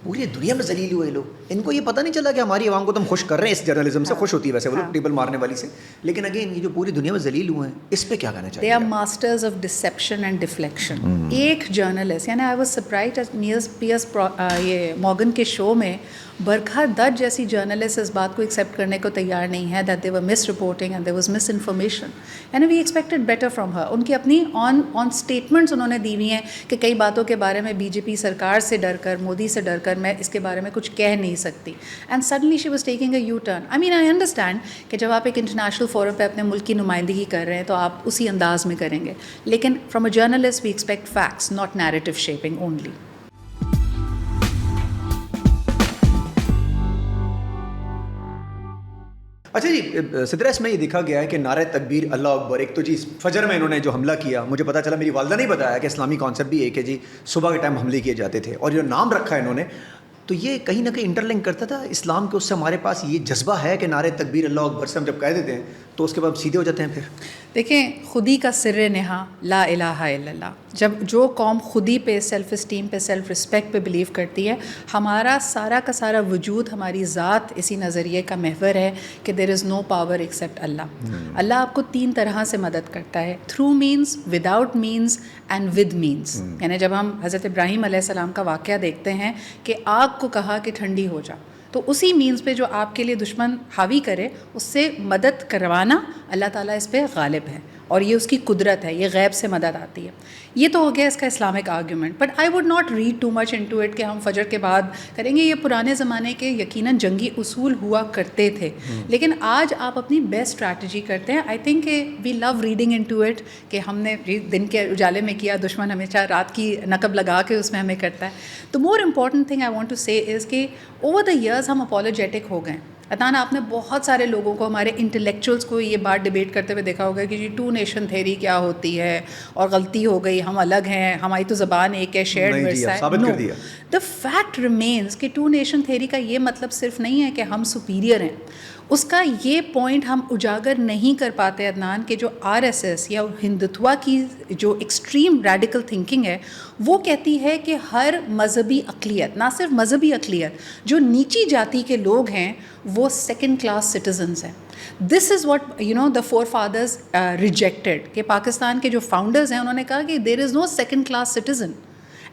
پوری دنیا میں ذلیل ہوئے لوگ. ان کو یہ پتہ نہیں چلا کہ ہماری عوام کو تم خوش کر رہے ہیں, اس جرنلزم سے خوش ہوتی ہے ویسے وہ لوگ ٹیبل مارنے والی سے, لیکن اگین یہ جو پوری دنیا میں ذلیل ہوئے ہیں اس پہ کیا کہنا چاہیے؟ They are masters of deception and deflection. ایک جرنلسٹ, یعنی آئی واز سرپرائزڈ پیئرس یہ مورگن کے شو میں برکھا دت جیسی جرنلسٹ اس بات کو ایکسیپٹ کرنے کو تیار نہیں ہے that they were misreporting and there was misinformation, and we expected better from her. ان کی اپنی آن اسٹیٹمنٹس انہوں نے دی ہوئی ہیں کہ کئی باتوں کے بارے میں BJP سرکار سے ڈر کر, مودی سے ڈر کر میں اس کے بارے میں کچھ کہہ نہیں سکتی. And suddenly she was taking a U turn. I mean I understand کہ جب آپ ایک انٹرنیشنل فورم پہ اپنے ملک کی نمائندگی کر رہے ہیں تو آپ اسی انداز میں کریں گے, لیکن from a journalist we expect facts not narrative shaping only. اچھا جی سدرا, اس میں یہ دیکھا گیا ہے کہ نعرہ تکبیر اللہ اکبر, ایک تو جی فجر میں انہوں نے جو حملہ کیا, مجھے پتا چلا, میری والدہ نے بتایا کہ اسلامی کانسیپٹ بھی ایک ہے جی, صبح کے ٹائم حملے کیے جاتے تھے, اور جو نام رکھا ہے انہوں نے تو یہ کہیں نہ کہیں انٹرلنک کرتا تھا اسلام کے, اس سے ہمارے پاس یہ جذبہ ہے کہ نعرہ تکبیر اللہ اکبر سے ہم جب کہہ دیتے ہیں تو اس کے بعد سیدھے ہو جاتے ہیں. پھر دیکھیں, خودی کا سر نہا لا الہ الا اللہ. جب جو قوم خودی پہ, سیلف اسٹیم پہ, سیلف رسپیکٹ پہ بلیو کرتی ہے, ہمارا سارا کا سارا وجود, ہماری ذات اسی نظریے کا محور ہے کہ there is know power accept اللہ. اللہ آپ کو 3 طرح سے مدد کرتا ہے, through means, without means and with means. یعنی جب ہم حضرت ابراہیم علیہ السلام کا واقعہ دیکھتے ہیں کہ آگ کو کہا کہ ٹھنڈی ہو جا, تو اسی مینس پہ جو آپ کے لیے دشمن حاوی کرے اس سے مدد کروانا, اللہ تعالیٰ اس پہ غالب ہے, اور یہ اس کی قدرت ہے, یہ غیب سے مدد آتی ہے. یہ تو ہو گیا اس کا Islamic argument. But I would not read too much into it کہ ہم فجر کے بعد کریں گے. یہ پرانے زمانے کے یقیناً جنگی اصول ہوا کرتے تھے, لیکن آج آپ اپنی بیسٹ اسٹریٹجی کرتے ہیں. آئی تھنک کہ وی لو ریڈنگ انٹو اٹ, کہ ہم نے دن کے اجالے میں کیا, دشمن ہمیشہ رات کی نقب لگا کے اس میں ہمیں کرتا ہے. تو more important thing I want to say is کہ اوور دا ایئرز ہم اپولوجیٹک ہو گئے. عدنان آپ نے بہت سارے لوگوں کو, ہمارے انٹلیکچوئلس کو یہ بات ڈیبیٹ کرتے ہوئے دیکھا ہوگا کہ جی 2 نیشن تھیوری کیا ہوتی ہے اور غلطی ہو گئی, ہم الگ ہیں, ہماری تو زبان ایک ہے, شیئرڈ ورثہ ہے. نو, دا فیکٹ ریمینز کہ 2 نیشن تھیوری کا یہ مطلب صرف نہیں ہے کہ ہم سپیریئر ہیں. اس کا یہ پوائنٹ ہم اجاگر نہیں کر پاتے عدنان کہ جو RSS یا ہندتوا کی جو ایکسٹریم ریڈیکل تھنکنگ ہے وہ کہتی ہے کہ ہر مذہبی اقلیت, نہ صرف مذہبی اقلیت, جو نیچی جاتی کے لوگ ہیں وہ سیکنڈ کلاس سٹیزنز ہیں. This is what you know the four fathers rejected, کہ پاکستان کے جو فاؤنڈرز ہیں انہوں نے کہا کہ there is no second class citizen,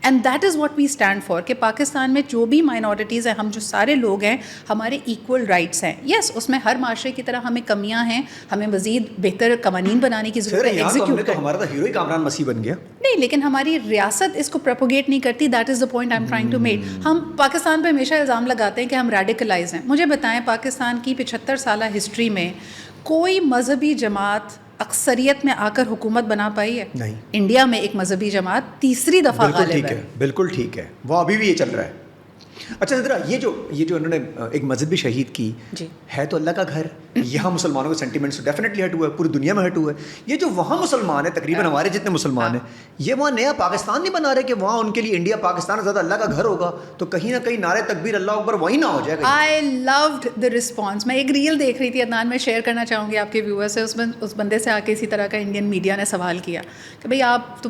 and that is what we stand for, کہ پاکستان میں جو بھی مائنورٹیز ہیں, ہم جو سارے لوگ ہیں, ہمارے ایکول رائٹس ہیں. یس, اس میں ہر معاشرے کی طرح ہمیں کمیاں ہیں, ہمیں مزید بہتر قوانین بنانے کی ضرورت ہے. ہمارا تو ہیرو ہی کامران مسیح بن گیا. نہیں, لیکن ہماری ریاست اس کو پروپوگیٹ نہیں کرتی. That is the point I am trying to make. ہم پاکستان پہ ہمیشہ الزام لگاتے ہیں کہ ہم ریڈیکلائز ہیں. مجھے بتائیں, پاکستان کی 75 سالہ ہسٹری میں کوئی مذہبی جماعت اکثریت میں آ کر حکومت بنا پائی ہے؟ نہیں. انڈیا میں ایک مذہبی جماعت تیسری دفعہ غالب ہے. بالکل ٹھیک ہے, وہ ابھی بھی یہ چل رہا ہے. اچھا ذرا یہ جو انہوں نے ایک مسجد بھی شہید کی, جی, ہے تو اللہ کا گھر. یہاں مسلمانوں کے سینٹیمنٹس ڈیفینیٹلی ہٹ ہوا ہے, پوری دنیا میں ہٹ ہوا ہے. یہ جو وہاں مسلمان ہیں, تقریباً ہمارے جتنے مسلمان ہیں, یہ وہاں نیا پاکستان نہیں بنا رہے کہ وہاں ان کے لیے انڈیا پاکستان زیادہ اللہ کا گھر ہوگا, تو کہیں نہ کہیں نعرے تکبیر اللہ اکبر وہی نہ ہو جائے گا. آئی لوڈ دا رسپانس. میں ایک ریل دیکھ رہی تھی عدنان, میں شیئر کرنا چاہوں گی آپ کے ویور سے. اس بندے سے آ کے اسی طرح کا انڈین میڈیا نے سوال کیا کہ بھائی آپ تو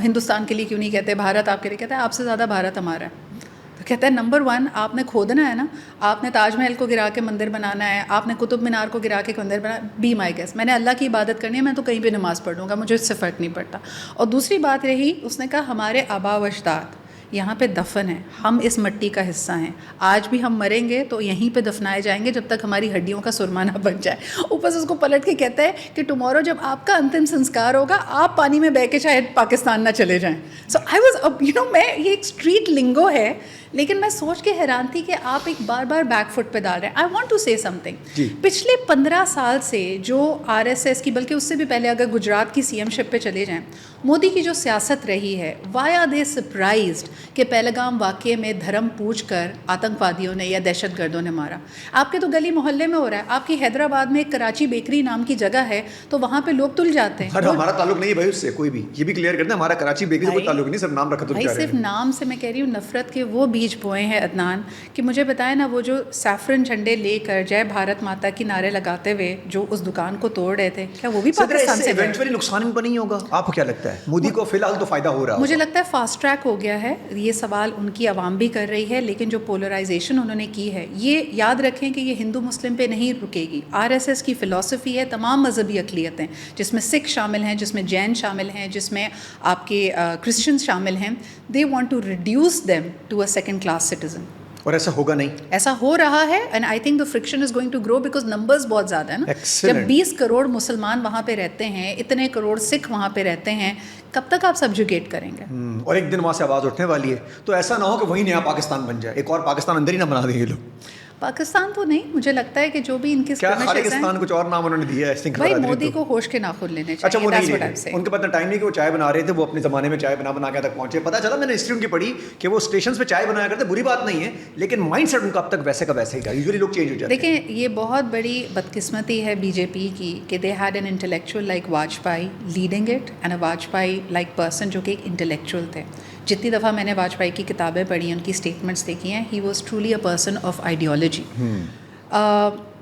ہندوستان کے لیے کیوں نہیں کہتے, بھارت آپ کے لیے کہتے ہیں. آپ سے زیادہ بھارت ہمارا ہے. تو کہتا ہے نمبر 1 آپ نے کھودنا ہے نا, آپ نے تاج محل کو گرا کے مندر بنانا ہے, آپ نے قطب مینار کو گرا کے مندر بنا. بی مائی گیس, میں نے اللہ کی عبادت کرنی ہے, میں تو کہیں بھی نماز پڑھ لوں گا, مجھے اس سے فرق نہیں پڑتا. اور دوسری بات رہی, اس نے کہا ہمارے آبا و اجداد یہاں پہ دفن ہیں, ہم اس مٹی کا حصہ ہیں, آج بھی ہم مریں گے تو یہیں پہ دفنائے جائیں گے جب تک ہماری ہڈیوں کا سرما نہ بن جائے. اوپر سے اس کو پلٹ کے کہتا ہے کہ ٹمورو جب آپ کا انتم سنسکار ہوگا آپ پانی میں بہہ کے شاید پاکستان نہ چلے جائیں. سو آئی واز میں یہ ایک اسٹریٹ لنگو ہے, لیکن میں سوچ کے حیران تھی کہ آپ ایک بار بار بیک فٹ پہ ڈال رہے ہیں. آئی وانٹ ٹو سے سم تھنگ. پچھلے 15 سال سے جو RSS کی, بلکہ اس سے بھی پہلے اگر گجرات کی CM شپ پہ چلے جائیں, مودی کی جو سیاست رہی ہے, وائی آر دے سرپرائزڈ کہ پہلگام واقعے میں دھرم پوچھ کر آتنکوادیوں نے یا دہشت گردوں نے مارا؟ آپ کے تو گلی محلے میں ہو رہا ہے. آپ کی حیدرآباد میں ایک کراچی بیکری نام کی جگہ ہے, تو وہاں پہ لوگ تل جاتے ہیں. ہمارا تعلق نہیں ہے بھائی اس سے, کوئی بھی یہ بھی کلیئر کرنا, ہمارا کراچی بیکری سے کوئی تعلق نہیں, صرف نام رکھا تو بھائی صرف نام سے. میں کہہ رہی ہوں نفرت کے وہ بیج بوئے ہیں عدنان, کہ مجھے بتائیں نا, وہ جو سیفرن جھنڈے لے کر جے بھارت ماتا کی نعرے لگاتے ہوئے جو اس دکان کو توڑ رہے تھے, کیا وہ بھی پاکستان سے ایونچولی نقصان ان کو نہیں ہوگا؟ آپ کو کیا لگتا ہے مودی کو فی الحال تو فائدہ ہو رہا ہے؟ مجھے لگتا ہے فاسٹ ٹریک ہو گیا ہے. یہ سوال ان کی عوام بھی کر رہی ہے, لیکن جو پولرائزیشن انہوں نے کی ہے, یہ یاد رکھیں کہ یہ ہندو مسلم پہ نہیں رکے گی. RSS کی فلسفی ہے تمام مذہبی اقلیتیں, جس میں سکھ شامل ہیں, جس میں جین شامل ہیں, جس میں آپ کے کرسچنس شامل ہیں. They want to reduce them to a second class citizen. اور ایسا ہوگا نہیں, ایسا ہو رہا ہے. And I think the friction is going to grow because numbers بہت زیادہ ہیں نا. جب 20 کروڑ مسلمان وہاں پہ رہتے ہیں, اتنے کروڑ سکھ وہاں پہ رہتے ہیں, کب تک آپ سبجوگیٹ کریں گے؟ اور ایک دن وہاں سے آواز اٹھنے والی ہے, تو ایسا نہ ہو کہ وہی نیا پاکستان بن جائے, ایک اور پاکستان اندر ہی نہ بنا دیں یہ لوگ. پاکستان تو نہیں, مجھے لگتا ہے کہ جو بھی ان کے خالقستان کچھ اور نام انہوں نے دیا ہے. بھائی مودی کو ہوش کے ناخن لینے چاہیے. اچھا وہ نہیں, ان کے پاس ٹائم نہیں کہ وہ چائے بنا رہے تھے, وہ اپنے زمانے میں چائے بنا کے تک پہنچے. پتا چلا, میں نے ہسٹری ان کی پڑھی کہ وہ اسٹیشنز پہ چائے بنایا کرتے, بری بات نہیں ہے, لیکن مائنڈ سیٹ ان کا اب تک ویسے کا ویسے ہی تھا. یوزلی لوگ چینج ہو جاتے ہیں. دیکھیں یہ بہت بڑی بدقسمتی ہے BJP کی کہ they had an intellectual like Vajpayee leading it, and a Vajpayee like person جو کہ ایک انٹلیکچوئل تھے. جتنی دفعہ میں نے واجپائی کی کتابیں پڑھی, ان کی اسٹیٹمنٹس دیکھی ہیں, he was truly a person of ideology.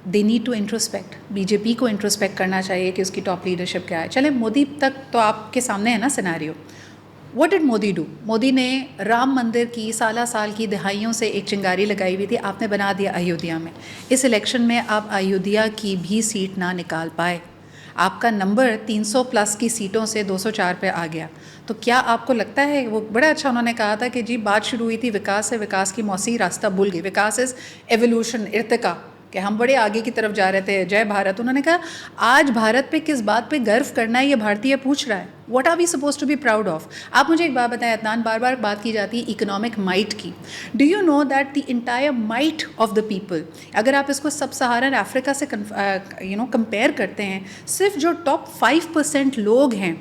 They need to introspect. BJP کو انٹروسپیکٹ کرنا چاہیے کہ اس کی ٹاپ لیڈرشپ کیا ہے. چلیں مودی تک تو آپ کے سامنے ہے نا scenario. What did Modi do? Modi نے رام مندر کی سال کی دہائیوں سے ایک چنگاری لگائی ہوئی تھی, آپ نے بنا دیا ایودھیا میں. اس الیکشن میں آپ ایودھیا کی بھی سیٹ نہ نکال پائے. آپ کا نمبر 300+ کی سیٹوں سے 204 پہ آ گیا. تو کیا آپ کو لگتا ہے, وہ بڑا اچھا انہوں نے کہا تھا کہ جی بات شروع ہوئی تھی وکاس سے, وکاس کی موسی راستہ بھول گئی. وکاس از ایولیوشن, ارتقا, کہ ہم بڑے آگے کی طرف جا رہے تھے, جے بھارت. انہوں نے کہا آج بھارت پہ کس بات پہ گرو کرنا ہے یہ بھارتیہ پوچھ رہا ہے. What are we suppose to be proud of? آپ مجھے ایک بات بتائیں عدنان, بار بار بات کی جاتی ہے اکنامک مائٹ کی. Do you know that the entire might of the people, اگر آپ اس کو سب سہارن افریقہ سے کمپیئر کرتے ہیں, صرف جو ٹاپ 5% لوگ ہیں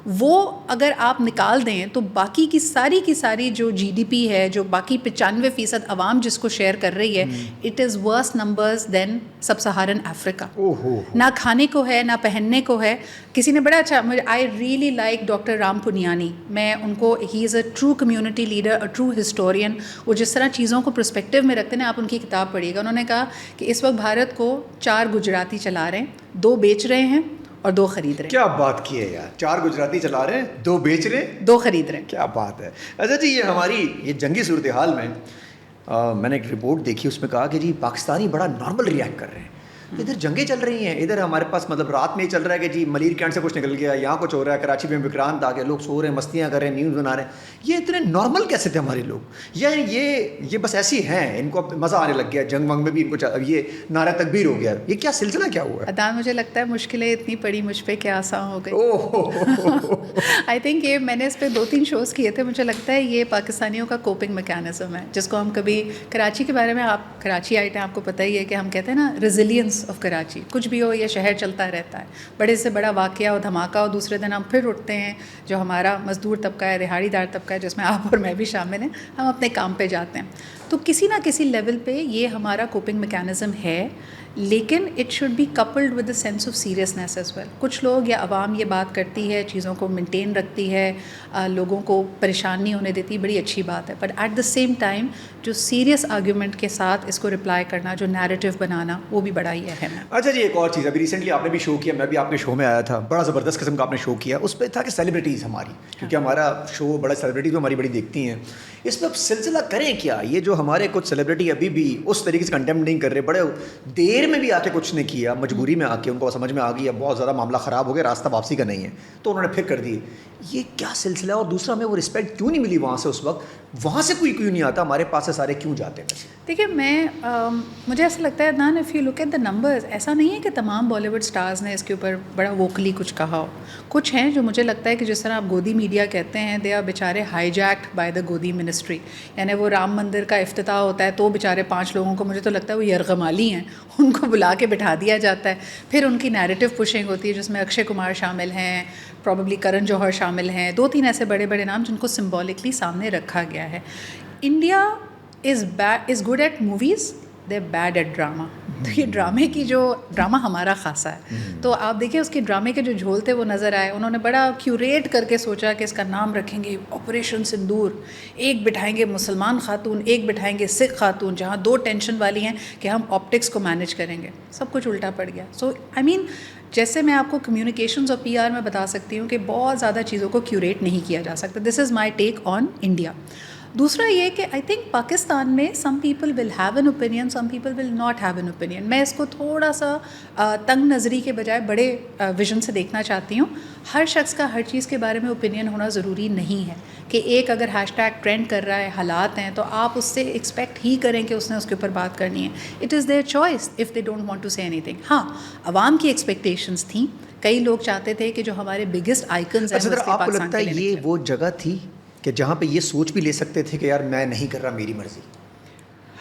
وہ اگر آپ نکال دیں تو باقی کی ساری جو GDP ہے, جو باقی 95% عوام جس کو شیئر کر رہی ہے, اٹ از ورس نمبرز دین سب سہارن افریقہ. نہ کھانے کو ہے, نہ پہننے کو ہے. کسی نے بڑا اچھا, I really like doctor Ram Puniyani, میں ان کو, he is a true community leader, a true historian. وہ جس طرح چیزوں کو پرسپیکٹیو میں رکھتے ہیں, آپ ان کی کتاب پڑھیے گا. انہوں نے کہا کہ اس وقت بھارت کو 4 گجراتی چلا رہے ہیں, 2 بیچ رہے ہیں اور 2 خرید رہے ہیں. کیا بات کی ہے یار, 4 گجراتی چلا رہے ہیں, 2 بیچ رہے ہیں, 2 خرید رہے ہیں. کیا بات ہے. اچھا جی, یہ ہماری یہ جنگی صورتحال میں میں نے ایک رپورٹ دیکھی, اس میں کہا کہ جی پاکستانی بڑا نارمل ریئیکٹ کر رہے ہیں. ادھر جنگیں چل رہی ہیں, ادھر ہمارے پاس مطلب رات میں یہ چل رہا ہے کہ جی ملیر کینٹ سے کچھ نکل گیا, یہاں کچھ ہو رہا ہے, کراچی میں وکرانت آ گئے, لوگ سو رہے ہیں, مستیاں کر رہے ہیں, نیوز بنا رہے ہیں. یہ اتنے نارمل کیسے تھے ہمارے لوگ, یا یہ بس ایسی ہیں, ان کو مزہ آنے لگ گیا, جنگ ونگ میں بھی ان کو یہ نعرہ تکبیر ہو گیا. یہ کیا سلسلہ کیا ہوا ہے؟ عدنان, مجھے لگتا ہے مشکلیں اتنی پڑی مجھ پہ کیا آسان ہو گئی. آئی تھنک یہ میں نے اس پہ 2-3 شوز کیے تھے. مجھے لگتا ہے یہ پاکستانیوں کا کوپنگ میکینزم ہے, جس کو ہم کبھی کراچی کے بارے میں, آپ کراچی آئے ہیں, آپ کو پتہ ہی ہے کہ ہم کہتے ہیں نا ریزیلینس آف کراچی. کچھ بھی ہو, یہ شہر چلتا رہتا ہے, بڑے سے بڑا واقعہ اور دھماکہ, اور دوسرے دن ہم پھر اٹھتے ہیں. جو ہمارا مزدور طبقہ ہے, دہاڑی دار طبقہ ہے, جس میں آپ اور میں بھی شامل ہیں, ہم اپنے کام پہ جاتے ہیں. تو کسی نہ کسی لیول پہ یہ ہمارا کوپنگ میکینزم ہے, لیکن it should be coupled with a sense of seriousness as well. کچھ لوگ یا عوام یہ بات کرتی ہے, چیزوں کو مینٹین رکھتی ہے, لوگوں کو پریشان نہیں ہونے دیتی, بڑی اچھی بات ہے. But at the same time جو سیریس آرگیومنٹ کے ساتھ اس کو رپلائی کرنا, جو نیریٹو بنانا, وہ بھی بڑا ہی اہم ہے. اچھا جی, ایک اور چیز, ابھی ریسنٹلی آپ نے بھی شو کیا, میں بھی آپ کے شو میں آیا تھا, بڑا زبردست قسم کا آپ نے شو کیا. اس پہ تھا کہ سیلیبریٹیز ہماری, کیونکہ ہمارا شو بڑا سیلیبریٹیز ہماری بڑی دیکھتی ہیں. اس پہ اب سلسلہ کریں کیا, یہ جو ہمارے کچھ سیلیبریٹی ابھی بھی اس طریقے سے کنٹمپٹ نہیں کر رہے, بڑے دیر میں بھی آ کے کچھ نے کیا, مجبوری میں آ کے ان کو سمجھ میں آ گئی, اب بہت زیادہ معاملہ خراب ہو گیا, راستہ واپسی کا نہیں ہے, تو انہوں نے پھر کر دی. یہ کیا سلسلہ ہے؟ اور دوسرا, ہمیں وہ رسپیکٹ کیوں نہیں ملی وہاں سے اس وقت, وہاں سے کوئی کیوں نہیں آتا, ہمارے پاس سے سارے کیوں جاتے ہیں؟ دیکھیے, مجھے ایسا لگتا ہے Adnan, if you look at the numbers, ایسا نہیں ہے کہ تمام بالی ووڈ اسٹارز نے اس کے اوپر بڑا ووکلی کچھ کہا ہو. کچھ ہیں جو مجھے لگتا ہے کہ جس طرح آپ گودی میڈیا کہتے ہیں, دے آر بیچارے hijacked by the Godi ministry. یعنی وہ رام مندر کا افتتاح ہوتا ہے تو بیچارے 5 لوگوں کو, مجھے تو لگتا ہے وہ یرغمالی ہیں, ان کو بلا کے بٹھا دیا جاتا ہے. پھر ان کی نیریٹو پشنگ ہوتی ہے, جس میں اکشے کمار شامل ہیں, پروبیبلی کرن جوہر شامل ہیں, 2-3 ایسے بڑے بڑے نام جن کو سمبولکلی سامنے رکھا گیا ہے. India is good at movies, they bad at drama. تو یہ ڈرامہ ہمارا خاصا ہے. تو آپ دیکھیں اس کے ڈرامے کے جو جھول تھے وہ نظر آئے. انہوں نے بڑا کیوریٹ کر کے سوچا کہ اس کا نام رکھیں گے آپریشن سندور, ایک بٹھائیں گے مسلمان خاتون, ایک بٹھائیں گے سکھ خاتون, جہاں 2 ٹینشن والی ہیں کہ ہم آپٹکس کو مینیج کریں گے. سب کچھ الٹا پڑ گیا. سو آئی مین, جیسے میں آپ کو کمیونیکیشنز اور PR میں بتا سکتی ہوں کہ بہت زیادہ چیزوں کو کیوریٹ نہیں کیا جا سکتا. دس از مائی ٹیک آن انڈیا. دوسرا یہ کہ آئی تھنک پاکستان میں some people will have an opinion, some people will not have an opinion. میں اس کو تھوڑا سا تنگ نظری کے بجائے بڑے ویژن سے دیکھنا چاہتی ہوں. ہر شخص کا ہر چیز کے بارے میں اوپینین ہونا ضروری نہیں ہے کہ ایک اگر ہیش ٹیگ ٹرینڈ کر رہا ہے, حالات ہیں, تو آپ اس سے ایکسپیکٹ ہی کریں کہ اس نے اس کے اوپر بات کرنی ہے. It is their choice if they don't want to say anything. ہاں, عوام کی ایکسپیکٹیشنز تھیں, کئی لوگ چاہتے تھے کہ جو ہمارے بگسٹ آئیکنز ہیں, آپ کو لگتا ہے یہ وہ جگہ تھی کہ جہاں پہ یہ سوچ بھی لے سکتے تھے کہ یار میں نہیں کر رہا, میری مرضی؟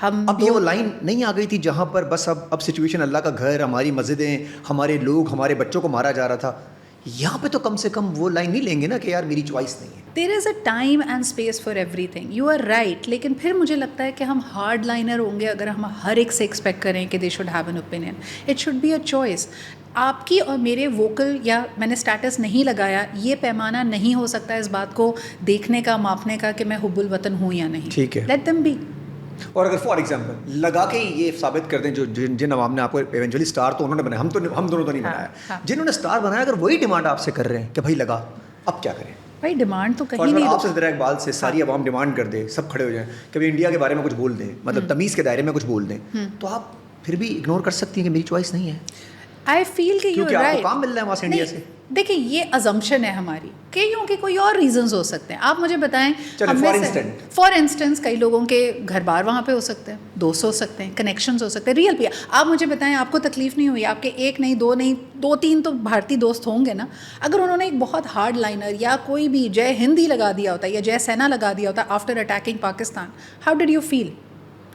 اب یہ وہ لائن نہیں آ گئی تھی جہاں پر بس اب سچویشن اللہ کا گھر, ہماری مسجدیں, ہمارے لوگ, ہمارے بچوں کو مارا جا رہا تھا. یہاں پہ تو کم سے کم وہ لائن نہیں لیں گے نا کہ یار میری چوائس نہیں ہے. There is a time and space for everything, you are right. لیکن پھر مجھے لگتا ہے کہ ہم ہارڈ لائنر ہوں گے اگر ہم ہر ایک سے ایکسپیکٹ کریں کہ they should have an opinion. It should be a choice. آپ کی اور میرے ووکل یا میں نے اسٹیٹس نہیں لگایا, یہ پیمانہ نہیں ہو سکتا اس بات کو دیکھنے کا, ماپنے کا کہ میں حب الوطن ہوں یا نہیں. ٹھیک ہے, لیٹ دم بی. اور اگر فار ایگزامپل لگا کے یہ ثابت کر دیں, جو جن عوام نے آپ کو ایونچولی اسٹار تو انہوں نے بنایا, ہم دونوں تو نہیں بنایا, جنہوں نے اسٹار بنایا, اگر وہی ڈیمانڈ آپ سے کر رہے ہیں کہ بھائی لگا, اب کیا کریں؟ بھائی ڈیمانڈ تو کہیں نہیں. آپ سے ذرا اقبال سے ساری عوام ڈیمانڈ کر دے, سب کھڑے ہو جائیں, کبھی انڈیا کے بارے میں کچھ بول دیں, مطلب تمیز کے دائرے میں کچھ بول دیں, تو آپ پھر بھی اگنور کر سکتی ہیں کہ میری چوائس نہیں ہے. آئی فیل کہ یو آپ کو کام مل رہا ہے وہاں سے انڈیا سے. دیکھیں, یہ ازمپشن ہے ہماری کہ کیونکہ کوئی اور ریزنز ہو سکتے ہیں. آپ مجھے بتائیں, فار انسٹنس کئی لوگوں کے گھر بار وہاں پہ ہو سکتے ہیں, دوست ہو سکتے ہیں, کنیکشنز ہو سکتے ہیں, ریئل بھی. آپ مجھے بتائیں, آپ کو تکلیف نہیں ہوئی, آپ کے 1 نہیں 2 نہیں 2-3 تو بھارتی دوست ہوں گے نا. اگر انہوں نے ایک بہت ہارڈ لائنر یا کوئی بھی جے ہند ہی لگا دیا ہوتا یا جے سینا لگا دیا ہوتا after attacking Pakistan, how did you feel?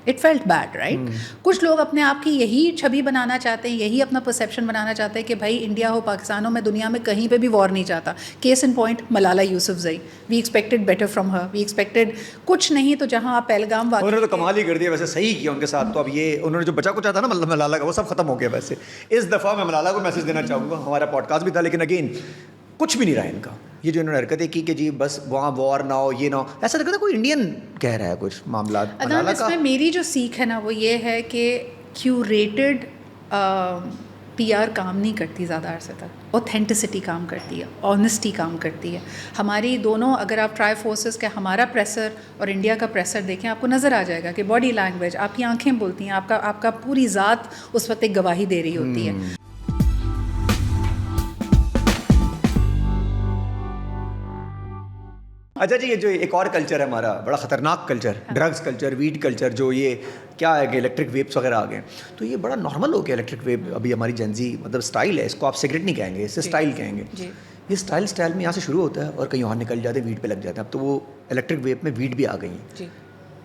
It felt bad right. کچھ لوگ اپنے آپ کی یہی چھبی بنانا چاہتے ہیں, یہی اپنا پرسیپشن بنانا چاہتے ہیں کہ بھائی انڈیا ہو پاکستان ہو, میں دنیا میں کہیں پہ بھی وار نہیں چاہتا. Case in point Malala Yousafzai, we expected better from her, we expected کچھ نہیں تو جہاں آپ پہلگام واقع, انہوں نے تو کمال ہی کر دیا ویسے, صحیح کیا ان کے ساتھ. تو اب یہ انہوں نے جو بچا کچھ تھا نا ملالہ کا وہ سب ختم ہو گیا. ویسے اس دفعہ میں ملالہ کو میسج دینا چاہوں گا, ہمارا پوڈ کاسٹ بھی تھا لیکن اگین کچھ بھی نہیں رہا ان کا. یہ جو انہوں نے حرکتیں کی کہ جی بس وہاں وار نہ ہو, یہ نہ ہو, ایسا لگتا ہے کوئی انڈین کہہ رہا ہے کچھ معاملات. اس میں میری جو سیکھ ہے نا وہ یہ ہے کہ کیوریٹڈ پی آر کام نہیں کرتی زیادہ عرصے تک, اوتھینٹسٹی کام کرتی ہے, آنیسٹی کام کرتی ہے. ہماری دونوں, اگر آپ ٹرائی فورسز کا ہمارا پریسر اور انڈیا کا پریسر دیکھیں, آپ کو نظر آ جائے گا کہ باڈی لینگویج, آپ کی آنکھیں بولتی ہیں, آپ کا پوری ذات اس وقت ایک گواہی دے رہی ہوتی ہے. اچھا جی, یہ جو ایک اور کلچر ہے ہمارا بڑا خطرناک culture, drugs culture, weed culture, جو یہ کیا ہے کہ الیکٹرک ویپس وغیرہ آ گئے. تو یہ بڑا نارمل ہو گیا الیکٹرک ویپ. ابھی ہماری جنزی مطلب اسٹائل ہے, اس کو آپ سگریٹ نہیں کہیں گے, اسے اسٹائل کہیں گے. یہ اسٹائل میں یہاں سے شروع ہوتا ہے اور کہیں اور نکل جاتے ہیں, ویڈ پہ لگ جاتے ہیں. اب تو وہ الیکٹرک ویپ میں ویڈ بھی آ گئی ہیں.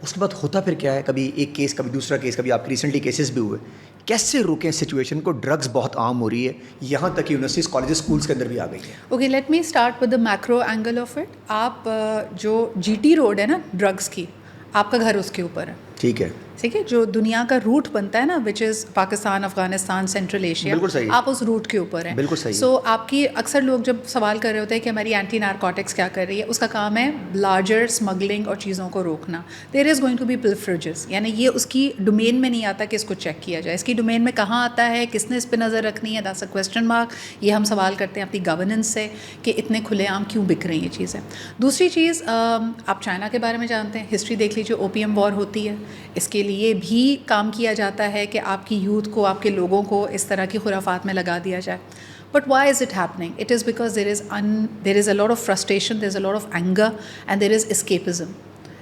اس کے بعد ہوتا پھر کیا ہے, کبھی ایک کیس کبھی دوسرا کیس, کبھی آپ کے ریسنٹلی کیسز بھی ہوئے. کیسے روکیں سچویشن کو؟ ڈرگس بہت عام ہو رہی ہے, یہاں تک کہ یونیورسٹیز, کالجز, اسکولس کے اندر بھی آ گئی ہے. Okay, let me start with the macro angle of it. آپ جو جی ٹی روڈ ہے نا ڈرگس کی, آپ کا گھر اس کے اوپر ہے, ٹھیک ہے, ٹھیک ہے. جو دنیا کا روٹ بنتا ہے نا وچ از پاکستان, افغانستان, سینٹرل ایشیا, بالکل صحیح, آپ اس روٹ کے اوپر ہیں. بالکل صحیح. سو آپ کی اکثر لوگ جب سوال کر رہے ہوتے ہیں کہ ہماری اینٹی نارکوٹکس کیا کر رہی ہے, اس کا کام ہے لارجر اسمگلنگ اور چیزوں کو روکنا. دیر از گوئنگ ٹو بی پلفریجز, یعنی یہ اس کی ڈومین میں نہیں آتا کہ اس کو چیک کیا جائے. اس کی ڈومین میں کہاں آتا ہے, کس نے اس پہ نظر رکھنی ہے, دیٹس اے کویسچن مارک. یہ ہم سوال کرتے ہیں اپنی گورننس سے کہ اتنے کھلے عام کیوں بک رہی ہیں یہ چیزیں. دوسری چیز, آپ چائنا کے بارے میں جانتے ہیں, ہسٹری دیکھ لیجیے, اوپیم وار ہوتی ہے, اس کے لیے بھی کام کیا جاتا ہے کہ آپ کی یوتھ کو, آپ کے لوگوں کو اس طرح کی خرافات میں لگا دیا جائے. But why is it happening? It is because there is a lot of frustration, there is a lot of anger and there is escapism.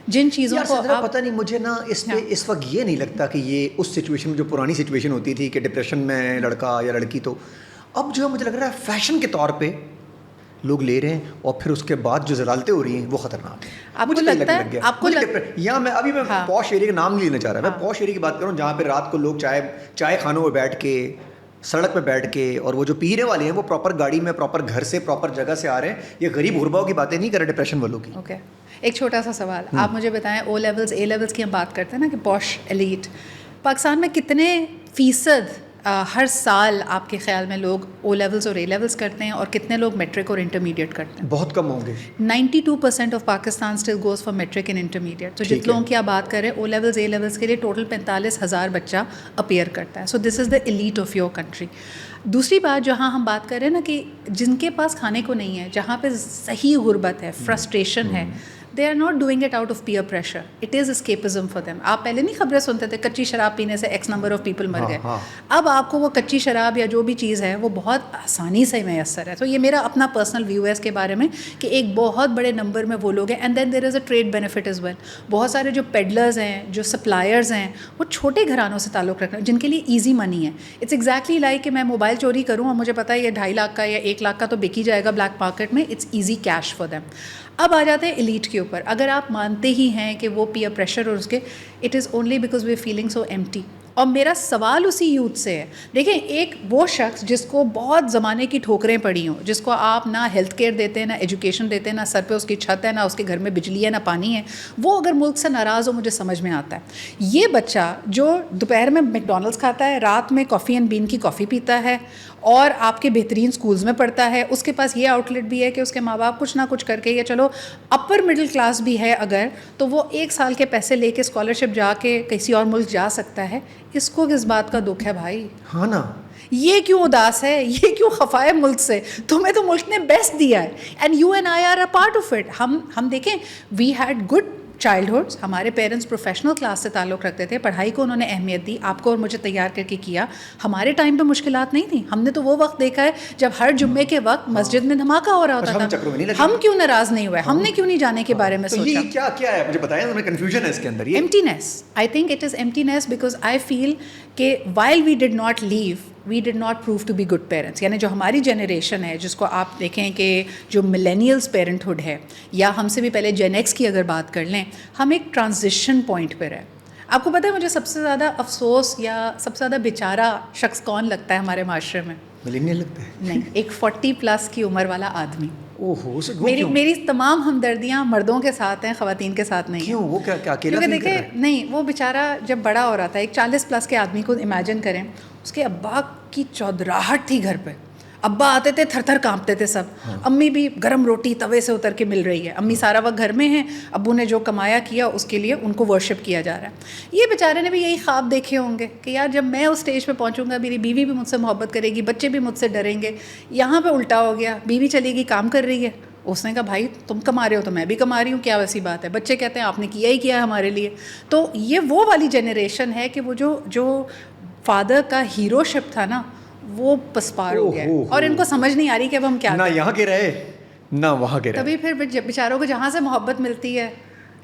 جن چیزوں کو آپ پتہ نہیں, مجھے نا اس پہ اس وقت یہ نہیں لگتا کہ یہ اس سچویشن میں جو پرانی سچویشن ہوتی تھی کہ ڈپریشن میں لڑکا یا لڑکی, تو اب جو ہے مجھے لگ رہا ہے فیشن کے طور پہ لوگ لے رہے ہیں, اور پھر اس کے بعد جو ضلالتیں ہو رہی ہیں وہ خطرناک ہیں. آپ کو لگتا ہے, آپ کو یا میں ابھی میں پوش ایریا کا نام نہیں لینا چاہ رہا, میں پوش ایریا کی بات کروں جہاں پہ رات کو لوگ چائے خانوں میں بیٹھ کے, سڑک پہ بیٹھ کے, اور وہ جو پینے والے ہیں وہ پراپر گاڑی میں, پراپر گھر سے, پراپر جگہ سے آ رہے ہیں. یہ غریب غرباؤں کی باتیں نہیں کر رہے, ڈپریشن والوں کی. اوکے, ایک چھوٹا سا سوال, آپ مجھے بتائیں, او لیولز, اے لیولز کی ہم بات کرتے ہیں نا کہ پوش ایلیٹ, پاکستان میں کتنے فیصد ہر سال آپ کے خیال میں لوگ او لیولز اور اے لیولز کرتے ہیں, اور کتنے لوگ میٹرک اور انٹرمیڈیٹ کرتے ہیں؟ بہت کم ہوں گے. 92% of Pakistan still goes for matric and intermediate. تو جن لوگوں کی آپ بات کر رہے ہیں او لیولز, اے لیولز کے لیے ٹوٹل 45,000 بچہ اپیئر کرتا ہے. So this is the elite of your country. دوسری بات جہاں ہم بات کر رہے ہیں نا کہ جن کے پاس کھانے کو نہیں ہے, جہاں پہ صحیح غربت ہے, فرسٹریشن ہے, they are not doing it out of peer pressure, it is escapism for them. آپ پہلے نہیں خبریں سنتے تھے کچی شراب پینے سے ایکس نمبر آف پیپل مر گئے, اب آپ کو وہ کچی شراب یا جو بھی چیز ہے وہ بہت آسانی سے میسر ہے. تو یہ میرا اپنا پرسنل ویو ہے اس کے بارے میں کہ ایک بہت بڑے نمبر میں وہ لوگ ہیں. And then there is a trade benefit as well. بہت سارے جو پیڈلرز ہیں, جو سپلائرز ہیں, وہ چھوٹے گھرانوں سے تعلق رکھتے ہیں جن کے لیے ایزی منی ہے. اٹس ایگزیکٹلی لائک کہ میں موبائل چوری کروں اور مجھے پتا ہے یہ 2.5 لاکھ کا یا 1 لاکھ کا تو بک ہی جائے گا بلیک مارکیٹ میں. It's easy cash for them. اب آ جاتے ہیں ایلیٹ کے اوپر. اگر آپ مانتے ہی ہیں کہ وہ پیئر پریشر اور اس کے, it is only because we are feeling so empty. اور میرا سوال اسی یوتھ سے ہے. دیکھیں, ایک وہ شخص جس کو بہت زمانے کی ٹھوکریں پڑی ہوں, جس کو آپ نہ ہیلتھ کیئر دیتے ہیں, نہ ایجوکیشن دیتے ہیں, نہ سر پہ اس کی چھت ہے, نہ اس کے گھر میں بجلی ہے, نہ پانی ہے, وہ اگر ملک سے ناراض ہو مجھے سمجھ میں آتا ہے. یہ بچہ جو دوپہر میں میک ڈونلڈس کھاتا ہے, رات میں کافی اینڈ بین کی کافی پیتا ہے, اور آپ کے بہترین اسکولز میں پڑھتا ہے, اس کے پاس یہ آؤٹ لیٹ بھی ہے کہ اس کے ماں باپ کچھ نہ کچھ کر کے, یا چلو اپر مڈل کلاس بھی ہے اگر, تو وہ 1 سال کے پیسے لے کے اسکالرشپ جا کے کسی اور ملک جا سکتا ہے. اس کو کس بات کا دکھ ہے بھائی؟ ہاں نا, یہ کیوں اداس ہے, یہ کیوں خفا ہے ملک سے؟ تمہیں تو ملک نے بیسٹ دیا ہے, and you and I R a part of it. ہم دیکھیں, وی ہیڈ گڈ چائلڈہڈس. ہمارے پیرنٹس پروفیشنل کلاس سے تعلق رکھتے تھے, پڑھائی کو انہوں نے اہمیت دی, آپ کو اور مجھے تیار کر کے کیا. ہمارے ٹائم پہ مشکلات نہیں تھیں. ہم نے تو وہ وقت دیکھا ہے جب ہر جمعے کے وقت مسجد میں دھماکہ ہو رہا ہوتا تھا. ہم کیوں ناراض نہیں ہوئے؟ ہم نے کیوں نہیں جانے کے بارے میں سوچا؟ کیا ہے مجھے بتائیں, ہمیں کنفیوژن ہے اس کے اندر. Emptiness. I think it is emptiness because I feel کہ while we did not live, we did not prove to be good parents. یعنی جو ہماری جنریشن ہے, جس کو آپ دیکھیں کہ جو ملینیلس پیرنٹہڈ ہے, یا ہم سے بھی پہلے جین ایکس کی اگر بات کر لیں, ہم ایک ٹرانزیشن پوائنٹ پر ہے. آپ کو پتہ ہے مجھے سب سے زیادہ افسوس یا سب سے زیادہ بیچارہ شخص کون لگتا ہے ہمارے معاشرے میں؟ ملینئل لگتا ہے؟ نہیں، ایک 40+ کی عمر والا آدمی. اوہو، میری تمام ہمدردیاں مردوں کے ساتھ ہیں، خواتین کے ساتھ نہیں. کیوں؟ وہ کیا اکیلا کیونکہ فیل کر رہا ہے؟ دیکھیں نہیں، وہ بیچارہ جب بڑا ہو رہا تھا، ایک 40+ کے آدمی کو امیجن کریں، اس کے ابا کی چودراہٹ تھی گھر پہ. ابا آتے تھے تھر تھر کانپتے تھے سب. امی بھی گرم روٹی توے سے اتر کے مل رہی ہے. امی سارا وقت گھر میں ہیں، ابو نے جو کمایا کیا اس کے لیے ان کو ورشپ کیا جا رہا ہے. یہ بیچارے نے بھی یہی خواب دیکھے ہوں گے کہ یار جب میں اس اسٹیج پہ پہنچوں گا، میری بیوی بھی مجھ سے محبت کرے گی، بچے بھی مجھ سے ڈریں گے. یہاں پہ الٹا ہو گیا، بیوی چلی گئی کام کر رہی ہے. اس نے کہا بھائی تم کما رہے ہو تو میں بھی کما رہی ہوں، کیا ویسی بات ہے. بچے کہتے ہیں آپ نے کیا ہی کیا ہے ہمارے لیے. تو یہ وہ والی جنریشن ہے کہ وہ جو فادر کا ہیرو شپ تھا نا، وہ پسپار ہو گیا ہے اور ان کو سمجھ نہیں آ رہی کہ اب ہم کیا نہ یہاں کے رہے نہ وہاں کے رہے. تبھی پھر بیچاروں کو جہاں سے محبت ملتی ہے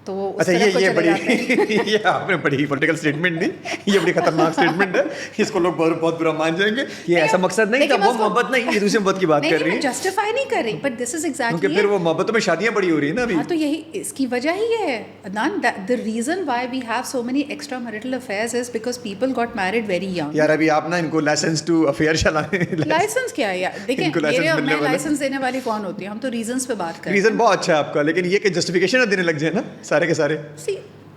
تو وہ اس اچھا طرف کو یہ چلے بڑی جاتے ہیں. یہ آپ نے بڑی پولیٹیکل اسٹیٹمنٹ دی، یہ بڑی خطرناک اسٹیٹمنٹ ہے، اس کو لوگ بہت برا مان جائیں گے. یہ ایسا مقصد نہیں تھا، وہ محبت نہیں، یہ دوسری محبت کی بات کر رہی ہے. جسٹیفائی نہیں کر رہی، بٹ دس از ایگزیکٹلی کیونکہ پھر وہ محبتوں میں شادیاں بڑی ہو رہی ہیں نا ابھی. ہاں تو یہی اس کی وجہ ہی ہے Adnan. the reason why we have so many extramarital affairs is because people got married very young. یار ابھی آپ نا ان کو لائسنس ٹو افیئر چلائیں. لائسنس کیا ہے یار؟ دیکھیں میں لائسنس دینے والی کون ہوتی ہے؟ ہم تو ریزنس پہ بات کریں. ریزن بہت اچھا ہے آپ کا، لیکن یہ کہ جسٹیفیکیشن دینے لگ جائے نا سارے کے سارے.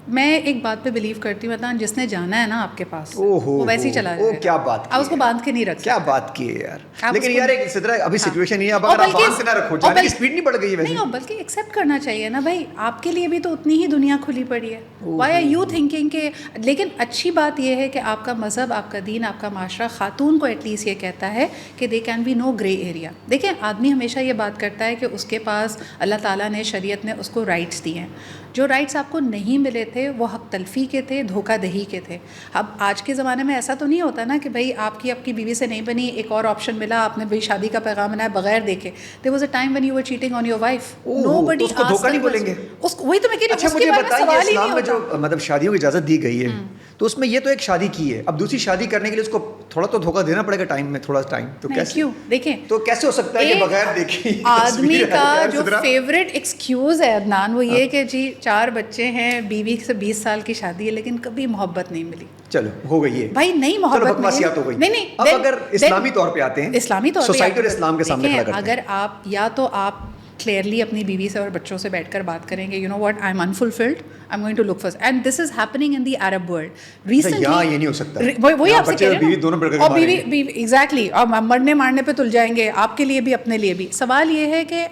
میں ایک بات پہ بلیو کرتی ہوں، جس نے جانا ہے نا آپ کے پاس وہ ویسے ہی چلا جائے گا. کیا بات آپ اس کو باندھ کے نہیں رکھ کیا بات کی ہے یار. لیکن یار ایک اس طرح ابھی سچویشن یہ ہے، اب اگر آپ باندھ کے نہ رکھو، جانے کی اسپیڈ نہیں بڑھ گئی ہے ویسے. نہیں، بلکہ ایکسیپٹ کرنا چاہیے نا بھائی، آپ کے لیے بھی تو اتنی ہی دنیا کھلی پڑی ہے. وائی آر یو تھنکنگ کہ لیکن اچھی بات یہ ہے کہ آپ کا مذہب، آپ کا دین، آپ کا معاشرہ خاتون کو ایٹ لیسٹ یہ کہتا ہے کہ they can be no grey area. دیکھیں آدمی ہمیشہ یہ بات کرتا ہے کہ اس کے پاس اللہ تعالیٰ نے، شریعت نے اس کو رائٹس دیے ہیں. جو رائٹس آپ کو نہیں ملے تھے وہ حق تلفی کے تھے، دھوکہ دہی کے تھے. اب آج کے زمانے میں ایسا تو نہیں ہوتا نا کہ بھائی آپ کی بیوی سے نہیں بنی، ایک اور آپشن ملا، آپ نے بھائی شادی کا پیغام بنایا بغیر دیکھے. There was a time when you were cheating on your wife. Nobody اس کو دھوکہ نہیں بولیں گے. وہی تو میں کہہ رہی ہوں. اچھا مجھے بتائیے، اسلام میں جو مطلب شادیوں کی اجازت دی گئی ہے تو اس میں یہ تو ایک شادی کی ہے، اب دوسری شادی کرنے کے لیے اس کو تھوڑا تو دھوکہ دینا پڑے گا ٹائم میں، تھوڑا ٹائم. تو کیسے کیوں؟ دیکھیں تو کیسے ہو سکتا ہے کہ بغیر دیکھے آدمی کا جو فیوریٹ ایکسکیوز ہے عدنان، وہ یہ کہ جی 4 بچے ہیں، بیوی سے 20 سال کی شادی ہے، لیکن کبھی محبت نہیں ملی. چلو ہو گئی ہے بھائی، نہیں محبت بکواسیات ہو گئی. نہیں. اب اگر اسلامی طور پہ آتے ہیں، اسلامی طور پہ سوسائٹی اور اسلام کے سامنے کھڑا کرتے ہیں، اگر آپ یا تو آپ کلیئرلی اپنی بیوی سے اور بچوں سے بیٹھ کر بات کریں گے، you know what, I am unfulfilled, I am going to look for, and this is happening in the Arab world recently. یہاں یہ نہیں ہو سکتا. وہی آپ سے کہہ رہے ہیں، اور بیوی ایگزیکٹلی، اور مرنے مارنے پہ تل جائیں گے آپ کے لیے بھی اپنے لیے بھی. سوال یہ ہے کہ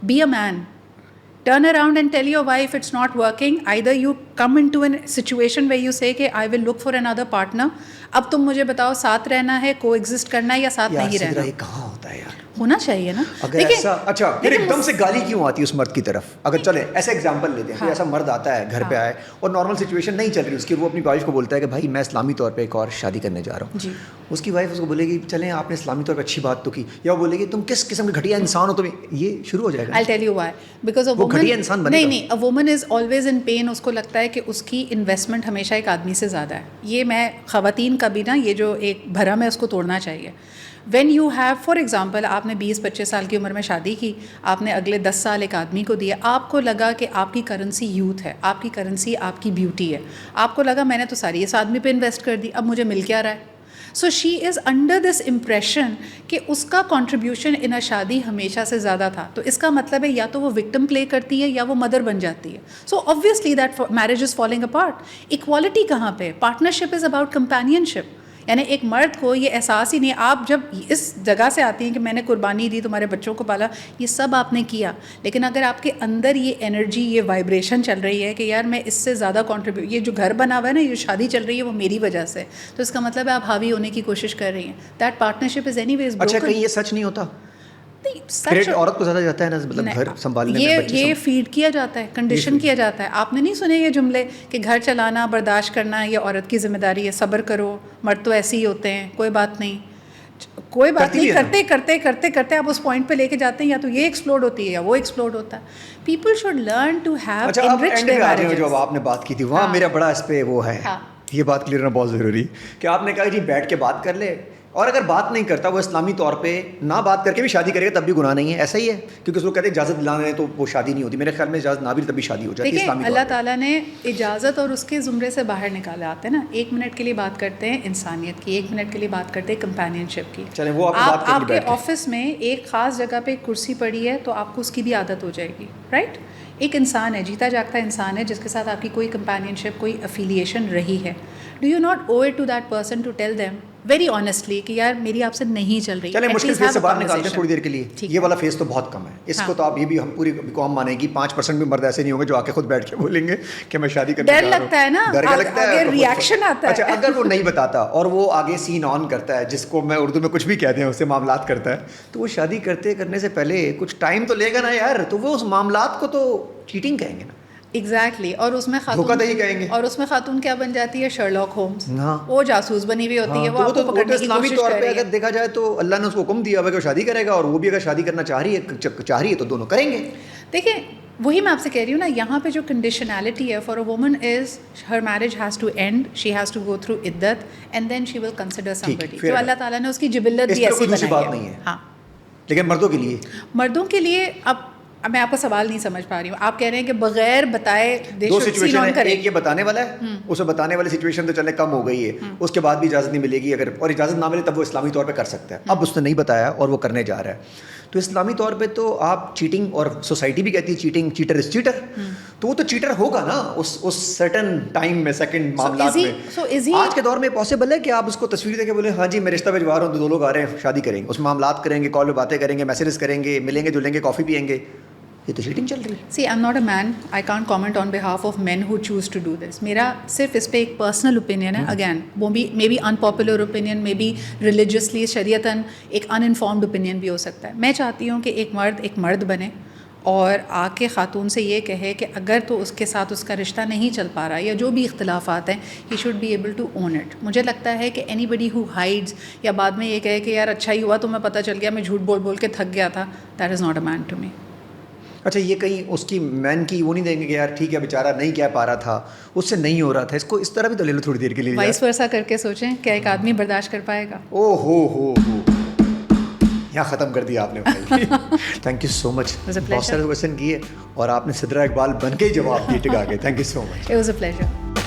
be a man, turn around and tell your wife it's not working. Either you come into a situation where you say کہ I will look for another partner. اب تم مجھے بتاؤ ساتھ رہنا ہے، کو ایگزسٹ کرنا ہے یا ساتھ نہیں رہنا؟ یہ کہاں ہوتا ہے یار؟ ہونا چاہیے نا. اگر ایسا اچھا پھر ایک دم سے گالی کیوں آتی ہے اس مرد کی طرف؟ اگر چلیں ایسا ایگزامپل لیتے ہیں، کوئی ایسا مرد آتا ہے گھر پہ آئے اور نارمل سچویشن نہیں چل رہی اس کی، وہ اپنی وائف کو بولتا ہے کہ بھائی میں اسلامی طور پہ ایک اور شادی کرنے جا رہا ہوں. جی. اس کی وائف اس کو بولے گی چلیں آپ نے اسلامی طور پہ اچھی بات تو کی، یا وہ بولے گی تم کس قسم کے گھٹیا انسان ہو تم، یہ شروع ہو جائے گا. I'll tell you why. Because a woman, گھٹیا انسان بنے گا. نہیں، a woman is always in pain. اس کو لگتا ہے کہ اس کی انویسٹمنٹ ہمیشہ ایک آدمی سے زیادہ ہے. یہ میں خواتین کا بھی نا یہ جو ایک بھرم ہے اس کو توڑنا چاہیے. When you have for example آپ نے 20-25 سال کی عمر میں شادی کی، آپ نے اگلے 10 سال ایک آدمی کو دیا، آپ کو لگا کہ آپ کی کرنسی یوتھ ہے، آپ کی کرنسی آپ کی بیوٹی ہے، آپ کو لگا میں نے تو ساری اس آدمی پہ انویسٹ کر دی، اب مجھے مل کیا رہا ہے. سو شی از انڈر دس امپریشن کہ اس کا کنٹریبیوشن ان اے شادی ہمیشہ سے زیادہ تھا. تو اس کا مطلب ہے یا تو وہ وکٹم پلے کرتی ہے یا وہ مدر بن جاتی ہے. So obviously that marriage is falling apart. Equality کہاں پہ؟ Partnership is about companionship. یعنی ایک مرد کو یہ احساس ہی نہیں. آپ جب اس جگہ سے آتی ہیں کہ میں نے قربانی دی، تمہارے بچوں کو پالا، یہ سب آپ نے کیا، لیکن اگر آپ کے اندر یہ انرجی، یہ وائبریشن چل رہی ہے کہ یار میں اس سے زیادہ کنٹریبیوٹ، یہ جو گھر بنا ہوا ہے نا، یہ شادی چل رہی ہے وہ میری وجہ سے، تو اس کا مطلب ہے آپ حاوی ہونے کی کوشش کر رہی ہیں. That partnership is anyways broken. اچھا کہیں یہ سچ نہیں ہوتا؟ کریڈٹ عورت کو زیادہ جاتا ہے نا، مطلب گھر سنبھالنے میں، یہ فیڈ کیا جاتا ہے، کنڈیشن کیا جاتا ہے. آپ نے نہیں سنے یہ جملے کہ گھر چلانا، برداشت کرنا یہ عورت کی ذمہ داری ہے، صبر کرو، مرد تو ایسے ہی ہوتے ہیں، کوئی بات نہیں، کوئی بات نہیں. کرتے کرتے کرتے کرتے آپ اس پوائنٹ پہ لے کے جاتے ہیں، یا تو یہ ایکسپلوڈ ہوتی ہے یا وہ ایکسپلوڈ ہوتا ہے. People should learn to have enrich their marriages. جو آپ نے بات کی تھی وہاں میرا بڑا اس پہ وہ ہے، یہ بات کلیئر ہونا بہت ضروری کہ آپ نے کہا جی بیٹھ کے بات کر لے اور اگر بات نہیں کرتا وہ اسلامی طور پہ نہ بات کر کے بھی شادی کرے گا تب بھی گناہ نہیں ہے, ایسا ہی ہے, کیونکہ اس کو کہتے ہیں اجازت دلانا ہے تو وہ شادی نہیں ہوتی. میرے خیال میں اجازت نہ بھی تب بھی شادی ہو جاتی ہے اسلامی طور پہ. اللہ تعالیٰ نے اجازت اور اس کے زمرے سے باہر نکالے آتے ہیں نا. 1 منٹ کے لیے بات کرتے ہیں انسانیت کی, 1 منٹ کے لیے بات کرتے ہیں کمپینین شپ کی. چلیں وہ آپ کے آفس میں ایک خاص جگہ پہ ایک کرسی پڑی ہے تو آپ کو اس کی بھی عادت ہو جائے گی, رائٹ. ایک انسان ہے, جیتا جاگتا انسان ہے جس کے ساتھ آپ کی کوئی کمپینین شپ, کوئی افیلیشن رہی ہے. Do you not owe it to that person to tell them very honestly کہ یار میری آپ سے نہیں چل رہی. چلیں مشکل فیس سے باہر نکالتے ہیں تھوڑی دیر کے لیے. یہ والا فیس تو بہت کم ہے, اس کو تو آپ یہ بھی ہم پوری قوم مانے گی 5% بھی مرد ایسے نہیں ہوں گے جو آ کے خود بیٹھ کے بولیں گے کہ میں شادی کرنے ڈر لگتا ہے نا, ڈر لگتا ہے, ریئیکشن آتا ہے. اچھا اگر وہ نہیں بتاتا اور وہ آگے سین آن کرتا ہے, جس کو میں اردو میں کچھ بھی کہتے ہیں, اس سے معاملات کرتا ہے, تو وہ شادی کرنے سے پہلے کچھ ٹائم تو لے گا نا یار, تو وہ اس معاملات کو تو چیٹنگ کہیں گے نا. ایگزیکٹلی. اور اس میں خاتون کیا بن جاتی ہے, شرلاک ہومز. وہ جاسوس بنی ہوئی ہوتی ہے, وہ آپ کو پکڑنے کی کوشش کر رہی ہے. اگر دیکھا جائے تو اللہ نے اس کو حکم دیا ہوا کہ وہ شادی کرے گا, اور وہ بھی اگر شادی کرنا چاہ رہی ہے تو دونوں کریں گے. دیکھیں وہی میں آپ سے کہہ رہی ہوں نا, یہاں پہ جو کنڈیشنالٹی ہے for a woman is her marriage has to end, she has to go through عدت and then she will consider somebody. تو اللہ تعالیٰ نے اس کی جبلت بھی ایسی بنائی ہے. ہاں لیکن مردوں کے لیے اب میں آپ کا سوال نہیں سمجھ پا رہی ہوں. آپ کہہ رہے ہیں کہ بغیر بتائے 2 سچویشن ہے, ایک یہ بتانے والا ہے, اسے بتانے والی سچویشن تو چلے کم ہو گئی ہے, اس کے بعد بھی اجازت نہیں ملے گی, اگر اور اجازت نہ ملے تب وہ اسلامی طور پہ کر سکتا ہے. اب اس نے نہیں بتایا اور وہ کرنے جا رہا ہے, تو اسلامی طور پہ تو آپ چیٹنگ, اور سوسائٹی بھی کہتی ہے چیٹنگ, چیٹر از چیٹر, تو وہ تو چیٹر ہوگا نا اس سرٹن ٹائم میں, سیکنڈ معاملات میں. آج کے دور میں پاسبل ہے کہ آپ اس کو تصویر دے کے بولیں ہاں جی میں رشتہ بھجوا رہا ہوں, تو 2 لوگ آ رہے ہیں شادی کریں گے, اس میں معاملات کریں گے, کال پہ باتیں کریں گے, میسیجز کریں گے, ملیں گے جلیں گے, کافی پئیں گے, یہ تو چیٹنگ چل رہی ہے. See I am not a man, I can't comment on behalf of men who choose to do this. میرا صرف اس پہ ایک پرسنل اوپینین ہے. اگین وہ بھی may be unpopular opinion, may be religiously شریعتاً ایک ان انفارمڈ اوپینین بھی ہو سکتا ہے. میں چاہتی ہوں کہ ایک مرد بنے اور آ کے خاتون سے یہ کہے کہ اگر تو اس کے ساتھ اس کا رشتہ نہیں چل پا رہا یا جو بھی اختلافات ہیں, he should be able to own it. مجھے لگتا ہے کہ اینی بڈی ہو ہائڈز یا بعد میں یہ کہے کہ یار اچھا ہی ہوا تو میں پتہ چل گیا میں جھوٹ بول کے تھک گیا تھا, that is not a man to me. اچھا یہ کہیں اس کی مین کی وہ نہیں دیں گے کہ یار ٹھیک ہے بیچارہ نہیں کہہ پا رہا تھا, اس سے نہیں ہو رہا تھا, اس کو اس طرح بھی تو لے لو تھوڑی دیر کے لیے. وائس ورسا کر کے سوچیں کیا ایک آدمی برداشت کر پائے گا. او ہو یہاں ختم کر دیا آپ نے بھائی. تھینک یو سو مچ. بہت سارے کویشچن کیے اور آپ نے صدرہ اقبال بن کے ہی جواب دیے ٹکا کے. Thank you so much. It was a pleasure.